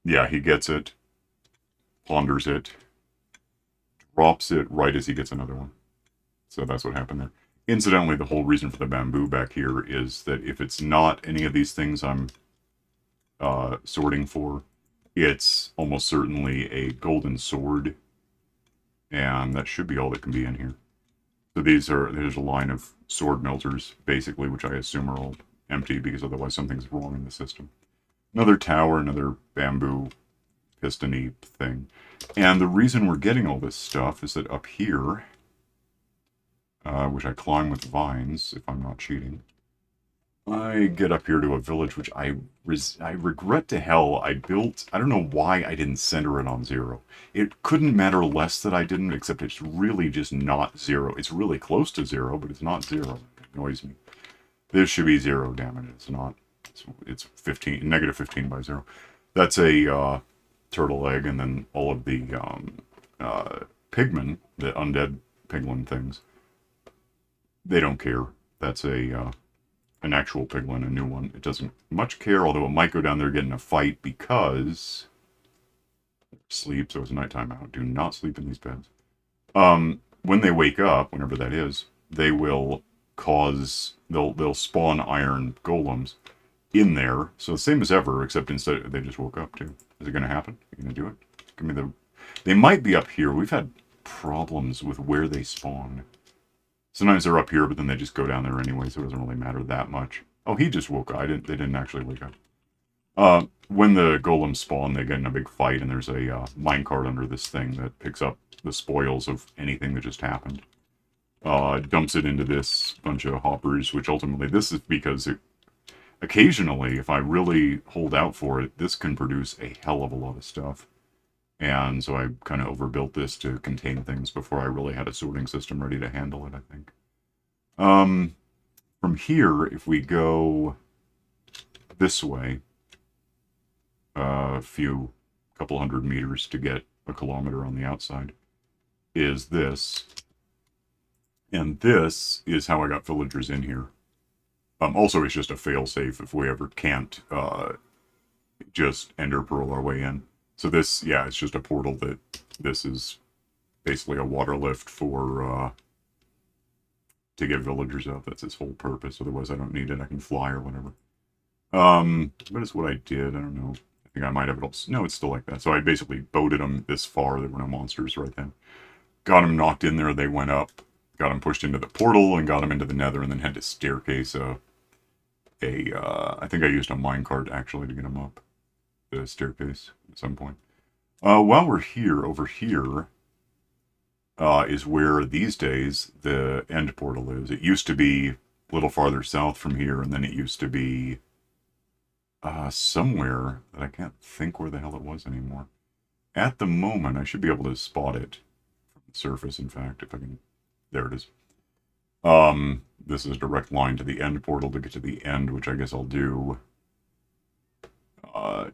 yeah, he gets it, ponders it, drops it right as he gets another one. So that's what happened there. Incidentally, the whole reason for the bamboo back here is that if it's not any of these things I'm sorting for, it's almost certainly a golden sword, and that should be all that can be in here. So there's a line of sword melters, basically, which I assume are all empty, because otherwise something's wrong in the system. Another tower, another bamboo piston-y thing. And the reason we're getting all this stuff is that up here, which I climb with vines, if I'm not cheating, I get up here to a village, which I regret to hell I built. I don't know why I didn't center it on 0. It couldn't matter less that I didn't, except it's really just not 0. It's really close to 0, but it's not 0. It annoys me. This should be 0, damn it. It's not. It's 15, negative 15 by 0. That's a turtle egg, and then all of the pigmen, the undead piglin things, they don't care. That's an actual piglin, a new one. It doesn't much care, although it might go down there get in a fight because sleep, so it's nighttime out. Do not sleep in these beds. When they wake up, whenever that is, they will they'll spawn iron golems in there. So the same as ever, except instead they just woke up too. Is it going to happen? Are you going to do it? Give me the. They might be up here. We've had problems with where they spawn. Sometimes they're up here, but then they just go down there anyway, so it doesn't really matter that much. Oh, he just woke up. They didn't actually wake up. When the golems spawn, they get in a big fight, and there's a minecart under this thing that picks up the spoils of anything that just happened. Dumps it into this bunch of hoppers, which ultimately, this is because occasionally, if I really hold out for it, this can produce a hell of a lot of stuff. And so I kind of overbuilt this to contain things before I really had a sorting system ready to handle it, I think. From here, if we go this way, a couple hundred meters to get a kilometer on the outside, is this. And this is how I got villagers in here. Also, it's just a failsafe if we ever can't just ender pearl our way in. So this, yeah, it's just a portal that this is basically a water lift for to get villagers up. That's its whole purpose. Otherwise, I don't need it. I can fly or whatever. What is what I did? I don't know. I think I might have it all. No, it's still like that. So I basically boated them this far. There were no monsters right then. Got them knocked in there. They went up. Got them pushed into the portal and got them into the nether, and then had to staircase I think I used a minecart actually to get them up the staircase at some point. While we're here, over here is where these days the end portal is. It used to be a little farther south from here, and then it used to be somewhere that I can't think where the hell it was anymore. At the moment, I should be able to spot it from the surface, in fact, if I can. There it is. This is a direct line to the end portal to get to the end, which I guess I'll do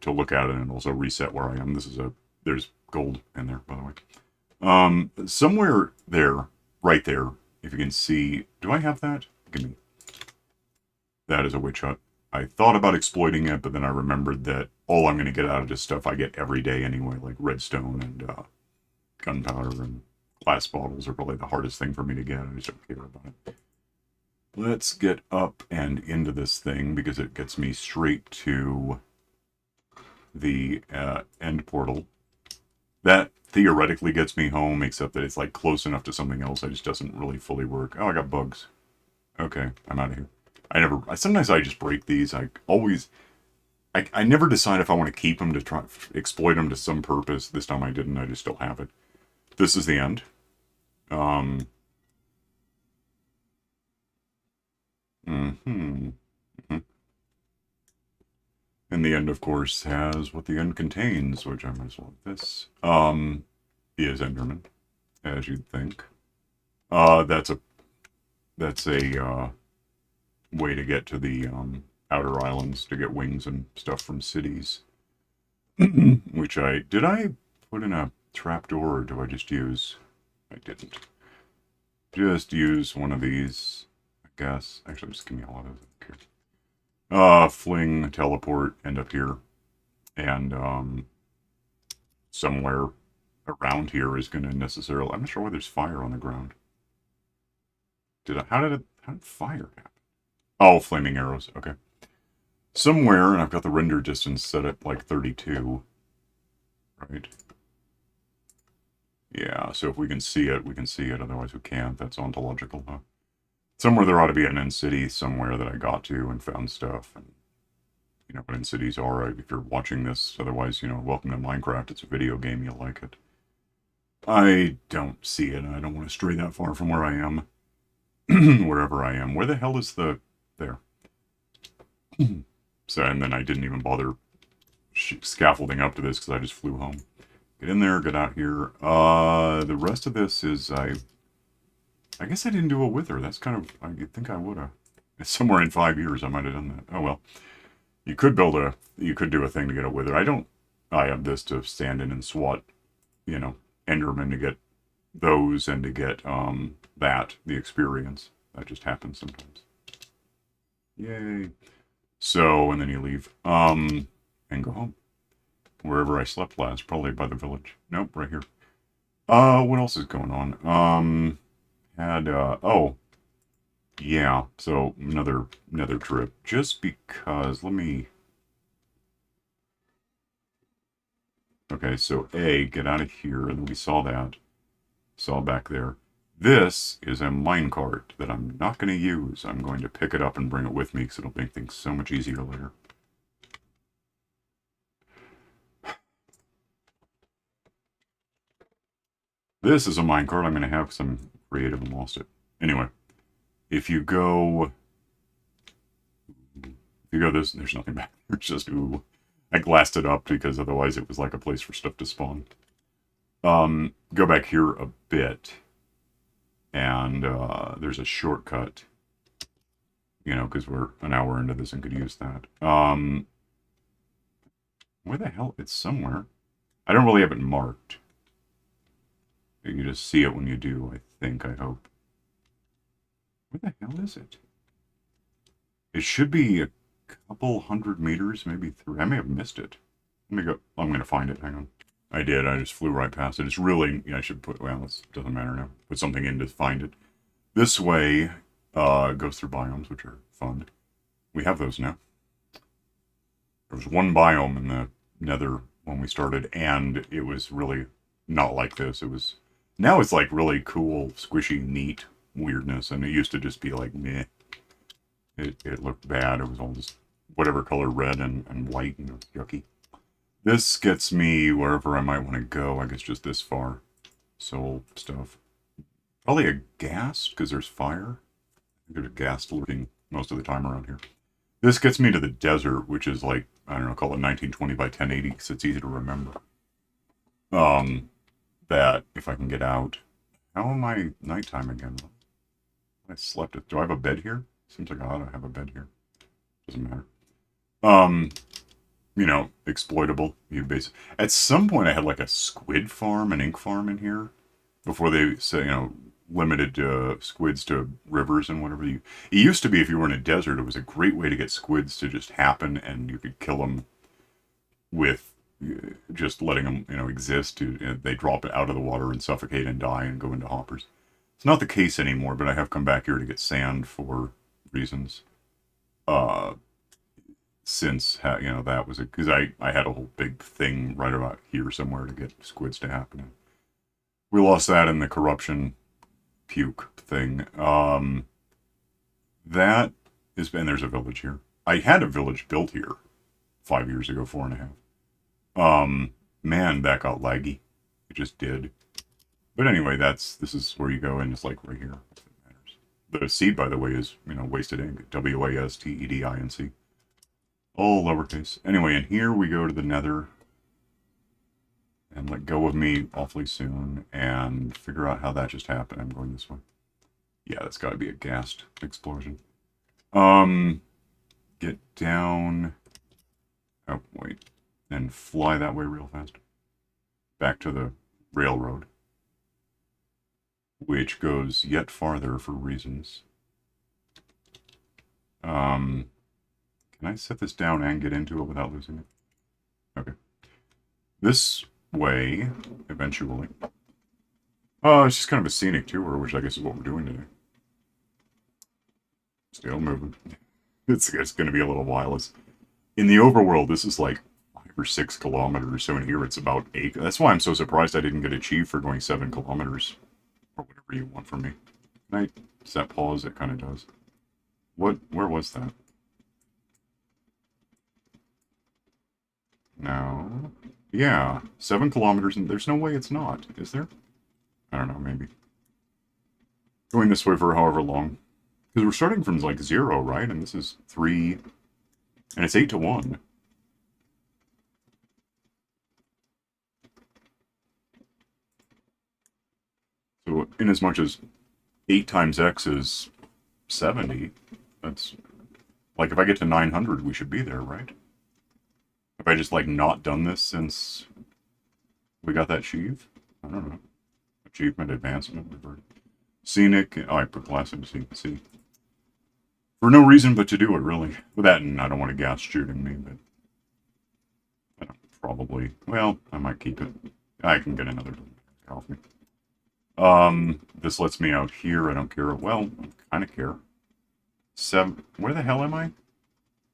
to look at it and also reset where I am. There's gold in there, by the way. Somewhere there, right there, if you can see, do I have that? Give me. That is a witch hut. I thought about exploiting it, but then I remembered that all I'm going to get out of this stuff I get every day anyway, like redstone and gunpowder and glass bottles are probably the hardest thing for me to get. I just don't care about it. Let's get up and into this thing because it gets me straight to the end portal. That theoretically gets me home, except that it's like close enough to something else. It just doesn't really fully work. Oh, I got bugs. Okay, I'm out of here. Sometimes I just break these. I never decide if I want to keep them to try exploit them to some purpose. This time I didn't. I just still have it. This is the end. Um. Hmm. And the end, of course, has what the end contains, which I might as well have this. Is Enderman, as you'd think. Uh, that's a that's a way to get to the outer islands to get wings and stuff from cities. Which I put in a trapdoor, or do I just use? I didn't. Just use one of these, I guess. Actually, just give me all of those. Fling, teleport, end up here, and somewhere around here is going to necessarily. I'm not sure why there's fire on the ground. How did fire happen? Oh, flaming arrows. Okay. Somewhere, and I've got the render distance set at like 32. Right. Yeah, so if we can see it, we can see it. Otherwise, we can't. That's ontological, huh? Somewhere there ought to be an end city somewhere that I got to and found stuff. And you know what end cities are if you're watching this. Otherwise, welcome to Minecraft. It's a video game. You'll like it. I don't see it, and I don't want to stray that far from where I am. Wherever I am. Where the hell is the... There. So, and then I didn't even bother scaffolding up to this because I just flew home. Get in there, get out here. The rest of this is... I guess I didn't do a wither. That's kind of... I think I would have. Somewhere in 5 years I might have done that. Oh, well. You could do a thing to get a wither. I have this to stand in and swat, Enderman to get those and to get, the experience. That just happens sometimes. Yay. So, and then you leave, and go home. Wherever I slept last, probably by the village. Nope, right here. What else is going on? Yeah, so another trip. Just because, okay, so get out of here, and we saw that. Saw back there. This is a minecart that I'm not going to use. I'm going to pick it up and bring it with me because it'll make things so much easier later. This is a minecart I'm going to have because I'm creative and lost it. Anyway, if you go this, there's nothing back there. It's just, ooh. I glassed it up because otherwise it was like a place for stuff to spawn. Go back here a bit. And there's a shortcut. Because we're an hour into this and could use that. Where the hell? It's somewhere. I don't really have it marked. You can just see it when you do, I hope. Where the hell is it? It should be a couple 100 meters, maybe 3. I may have missed it. Let me go. I'm going to find it. Hang on. I did. I just flew right past it. It's really... I should put... Well, it doesn't matter now. Put something in to find it. This way goes through biomes, which are fun. We have those now. There was one biome in the nether when we started, and it was really not like this. It was... Now it's like really cool, squishy, neat weirdness, and it used to just be like, meh. It looked bad. It was all just whatever color, red and white, and it was yucky. This gets me wherever I might want to go. I guess just this far. Soul stuff. Probably a ghast, because there's fire. There's a ghast lurking most of the time around here. This gets me to the desert, which is like, I don't know, call it 1920 by 1080, because it's easy to remember. That, if I can get out. How am I nighttime again? I slept it. Do I have a bed here? Seems like I ought to have a bed here. Doesn't matter. Exploitable. At some point I had like a squid farm, an ink farm in here. Before they say, limited squids to rivers and whatever. It used to be if you were in a desert, it was a great way to get squids to just happen and you could kill them with just letting them, exist. They drop out of the water and suffocate and die and go into hoppers. It's not the case anymore, but I have come back here to get sand for reasons. since, that was it. Because I had a whole big thing right about here somewhere to get squids to happen. We lost that in the corruption puke thing. That is, and there's a village here. I had a village built here 5 years ago, 4.5. Man, that got laggy. It just did. But anyway, this is where you go, and it's like right here. If it matters. The seed, by the way, is wasted ink. WASTEDINC. All lowercase. Anyway, and here we go to the Nether, and let go of me awfully soon, and figure out how that just happened. I'm going this way. Yeah, that's got to be a ghast explosion. Get down. Oh wait, and fly that way real fast. Back to the railroad, which goes yet farther for reasons. Can I set this down and get into it without losing it? Okay. This way, eventually. It's just kind of a scenic tour, which I guess is what we're doing today. Still moving. It's going to be a little while. In the overworld, this is like 5 or 6 kilometers, so in here it's about 8. That's why I'm so surprised I didn't get achieved for going 7 kilometers. Or whatever you want from me. Can I set pause? It kind of does. Where was that? No. Yeah, 7 kilometers, and there's no way it's not, is there? I don't know, maybe. Going this way for however long. Because we're starting from, like, 0, right? And this is 3... And it's 8 to 1. So, in as much as 8 times x is 70, that's... Like, if I get to 900, we should be there, right? Have I just, like, not done this since we got that sheave? I don't know. Achievement, advancement, revert. Scenic, I put classic, see. For no reason but to do it, really. With that, and I don't want a gas shooting me, but... I don't, probably. Well, I might keep it. I can get another off me. This lets me out here, I don't care. Well, I kind of care. 7... Where the hell am I?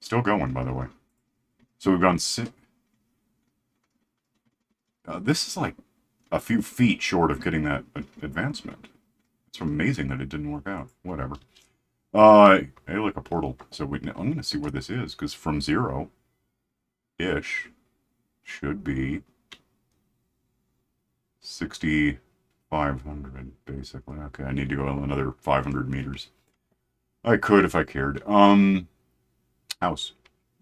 Still going, by the way. So we've gone 6... this is like a few feet short of getting that advancement. It's amazing that it didn't work out. Whatever. Hey, look, a portal. So I'm going to see where this is, because from 0-ish should be 6,500, basically. Okay, I need to go another 500 meters. I could if I cared. House.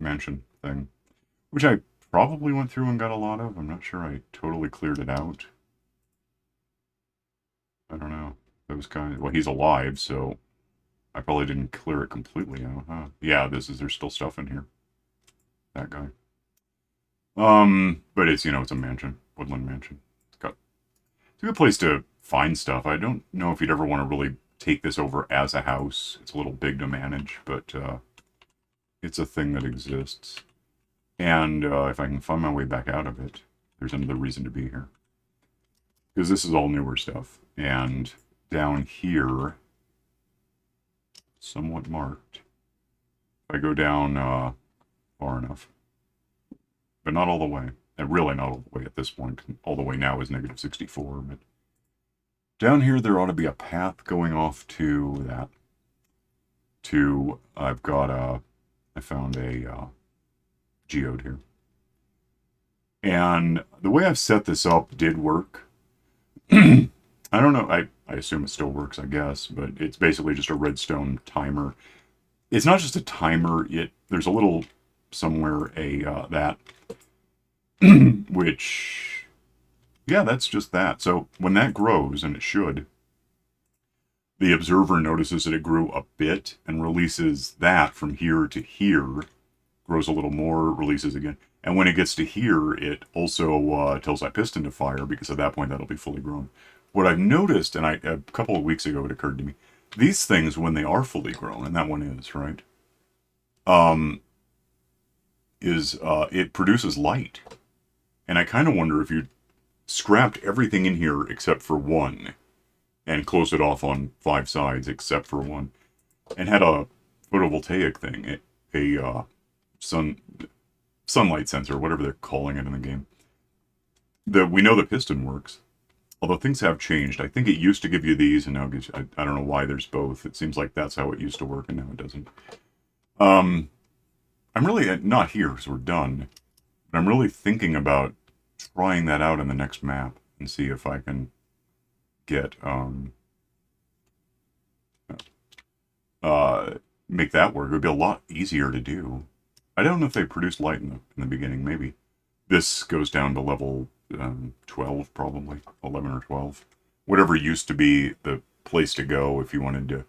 Mansion thing. Which I probably went through and got a lot of. I'm not sure I totally cleared it out. I don't know. Those guys... Well, he's alive, so... I probably didn't clear it completely out, huh? Yeah, there's still stuff in here. That guy. But it's, it's a mansion. Woodland mansion. It's a good place to find stuff. I don't know if you'd ever want to really take this over as a house. It's a little big to manage, but, it's a thing that exists. And, if I can find my way back out of it, there's another reason to be here. Because this is all newer stuff. And down here... somewhat marked. If I go down far enough. But not all the way. And really not all the way at this point. All the way now is negative 64. But down here there ought to be a path going off to that. I found a geode here. And the way I've set this up did work. I don't know, I assume it still works, I guess, but it's basically just a redstone timer. It's not just a timer, there's a little somewhere, that, which, yeah, that's just that. So when that grows, and it should, the observer notices that it grew a bit and releases that from here to here, grows a little more, releases again. And when it gets to here, it also tells that piston to fire, because at that point that'll be fully grown. What I've noticed, and a couple of weeks ago it occurred to me, these things, when they are fully grown, and that one is, right, it produces light. And I kind of wonder if you scrapped everything in here except for one, and closed it off on 5 sides except for one, and had a photovoltaic thing, a sunlight sensor, whatever they're calling it in the game. We know the piston works. Although things have changed. I think it used to give you these, and now it gives you, I don't know why there's both. It seems like that's how it used to work, and now it doesn't. I'm really not here because we're done. But I'm really thinking about trying that out in the next map and see if I can get make that work. It would be a lot easier to do. I don't know if they produced light in the beginning. Maybe this goes down to level 12, probably 11 or 12. Whatever used to be the place to go if you wanted to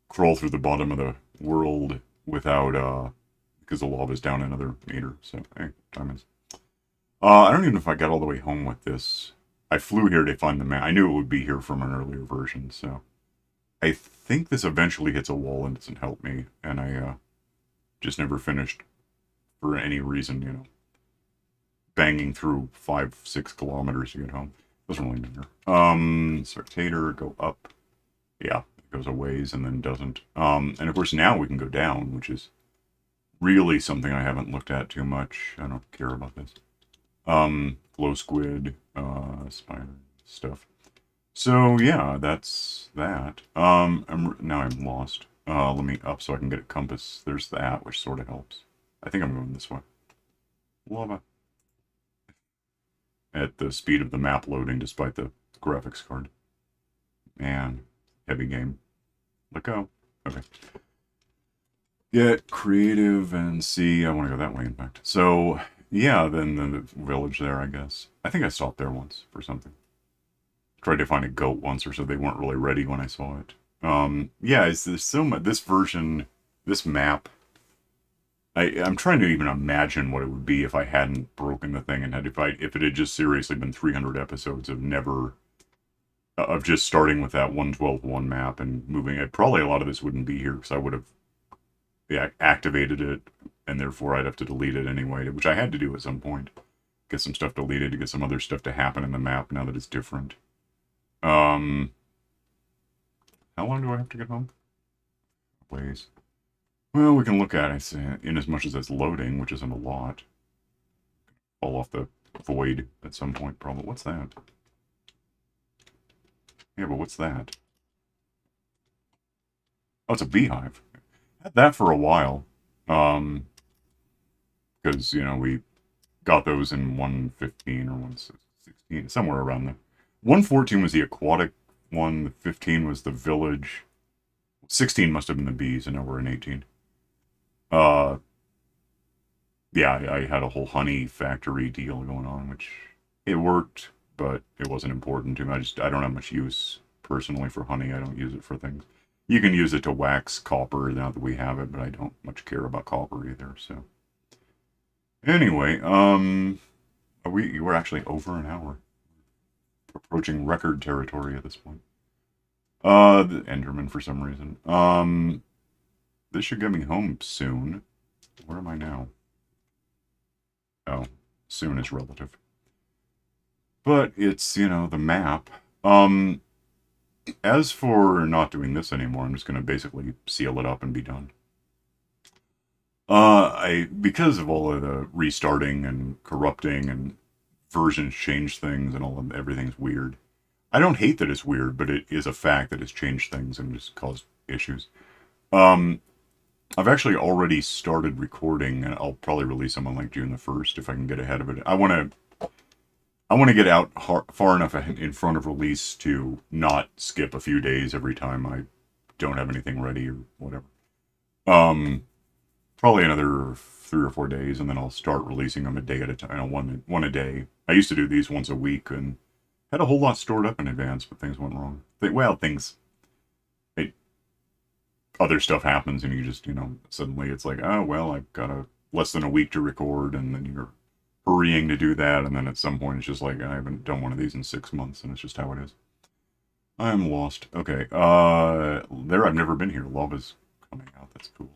crawl through the bottom of the world without because the lava's down another meter. So hey, time is. I don't even know if I got all the way home with this. I flew here to find the map. I knew it would be here from an earlier version, so I think this eventually hits a wall and doesn't help me, and I just never finished for any reason, you know. Banging through 5-6 kilometers to get home. Doesn't really matter. Spectator, go up. Yeah, it goes a ways and then doesn't. And of course now we can go down, which is really something I haven't looked at too much. I don't care about this. Glow squid, spider stuff. So yeah, that's that. Now I'm lost. Let me up so I can get a compass. There's that, which sort of helps. I think I'm going this way. Lava. At the speed of the map loading, despite the graphics card. Man, heavy game. Let go. Okay. Get creative and see. I want to go that way, in fact. So yeah, then the village there, I guess. I think I stopped there once for something. Tried to find a goat once or so. They weren't really ready when I saw it. Yeah, there's so much. This version, this map. I'm trying to even imagine what it would be if I hadn't broken the thing and if it had just seriously been 300 episodes of just starting with that 112.1 map and moving it. Probably a lot of this wouldn't be here because I would have activated it and therefore I'd have to delete it anyway, which I had to do at some point. Get some stuff deleted to get some other stuff to happen in the map now that it's different. How long do I have to get home? Ways. Well, we can look at it in as much as it's loading, which isn't a lot. Fall off the void at some point, probably. What's that? Yeah, but what's that? Oh, it's a beehive. Had that for a while. Because, you know, we got those in 115 or 116, somewhere around there. 114 was the aquatic one, 15 was the village. 16 must have been the bees, and now we're in 18. Yeah, I had a whole honey factory deal going on, which it worked, but it wasn't important to me. I don't have much use personally for honey. I don't use it for things. You can use it to wax copper now that we have it, but I don't much care about copper either. So anyway, we're actually over an hour, approaching record territory at this point. The Enderman for some reason. This should get me home soon. Where am I now? Oh, soon is relative. But it's, you know, the map. As for not doing this anymore, I'm just going to basically seal it up and be done. Because of all of the restarting and corrupting and versions change things and all of everything's weird. I don't hate that it's weird, but it is a fact that it's changed things and just caused issues. I've actually already started recording, and I'll probably release them on like June the 1st if I can get ahead of it. I want to get out far enough in front of release to not skip a few days every time I don't have anything ready or whatever. Probably another 3 or 4 days, and then I'll start releasing them a day at a time, one a day. I used to do these once a week, and had a whole lot stored up in advance, but things went wrong. Other stuff happens, and you just, you know, suddenly it's like, oh, well, I've got less than a week to record, and then you're hurrying to do that, and then at some point it's just like, I haven't done one of these in 6 months, and it's just how it is. I'm lost. Okay, there I've never been here. Lava's coming out. That's cool.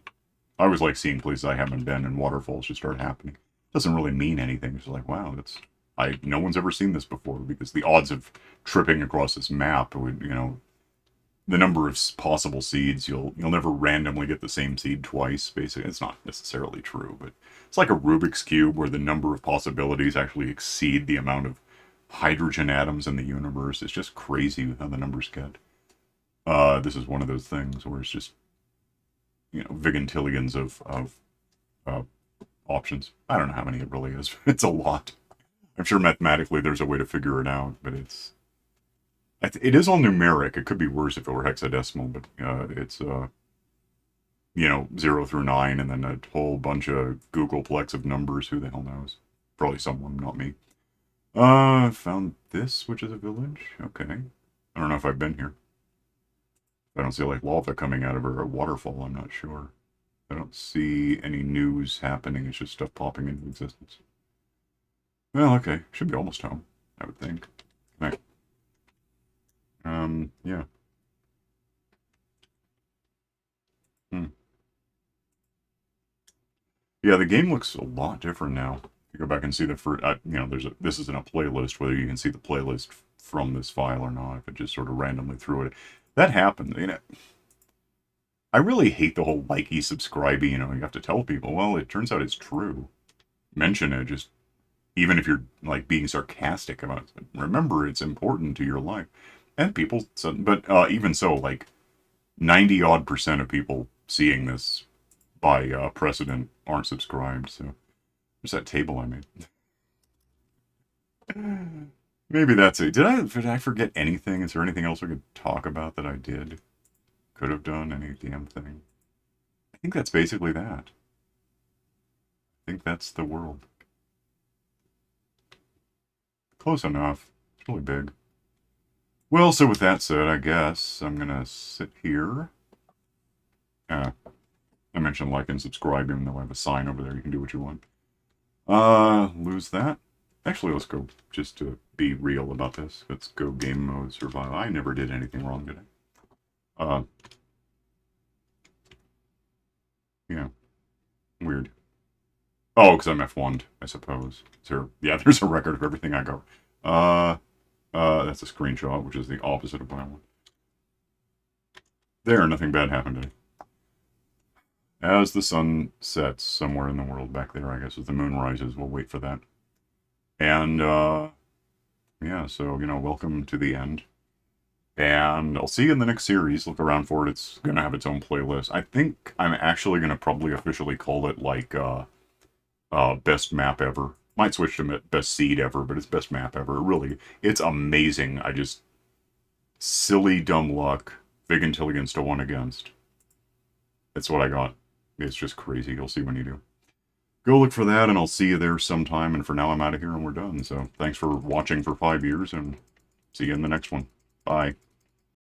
I always like seeing places I haven't been, and waterfalls just start happening. Doesn't really mean anything. It's like, wow, no one's ever seen this before, because the odds of tripping across this map would, you know, the number of possible seeds. You'll never randomly get the same seed twice. Basically, it's not necessarily true, but it's like a Rubik's cube where the number of possibilities actually exceed the amount of hydrogen atoms in the universe. It's just crazy how the numbers get. This is one of those things where it's just vigintillions of uh, options. I don't know how many it really is. It's a lot. I'm sure mathematically there's a way to figure it out, but it is all numeric. It could be worse if it were hexadecimal, but it's 0 through 9, and then a whole bunch of Googleplex of numbers. Who the hell knows? Probably someone, not me. Found this, which is a village. Okay. I don't know if I've been here. I don't see like lava coming out of a waterfall. I'm not sure. I don't see any news happening. It's just stuff popping into existence. Well, okay. Should be almost home, I would think. Okay. Yeah. Yeah, the game looks a lot different now. You go back and see the first, this isn't a playlist, whether you can see the playlist from this file or not, if it just sort of randomly threw it. That happened, I really hate the whole likey, subscribey, you have to tell people. Well, it turns out it's true. Mention it, just, even if you're, like, being sarcastic about it. Remember, it's important to your life. And people, but even so, like, 90-odd% of people seeing this by precedent aren't subscribed, so there's that table I made. Maybe that's it. Did I forget anything? Is there anything else we could talk about that I did? Could have done any damn thing? I think that's basically that. I think that's the world. Close enough. It's really big. Well, so with that said, I guess I'm gonna sit here. I mentioned like and subscribe, even though I have a sign over there. You can do what you want. Lose that. Actually, let's go, just to be real about this. Let's go game mode survival. I never did anything wrong today. Yeah. Weird. Oh, because I'm F1'd, I suppose. Yeah, there's a record of everything I go. That's a screenshot, which is the opposite of what I want. There, nothing bad happened today. As the sun sets somewhere in the world back there, I guess, as the moon rises, we'll wait for that. And, yeah, so, welcome to the end. And I'll see you in the next series. Look around for it. It's going to have its own playlist. I think I'm actually going to probably officially call it, like, best map ever. Might switch to best seed ever, but it's best map ever. Really, it's amazing. Silly, dumb luck. Big intelligence to one against. That's what I got. It's just crazy. You'll see when you do. Go look for that, and I'll see you there sometime. And for now, I'm out of here, and we're done. So thanks for watching for 5 years, and see you in the next one. Bye.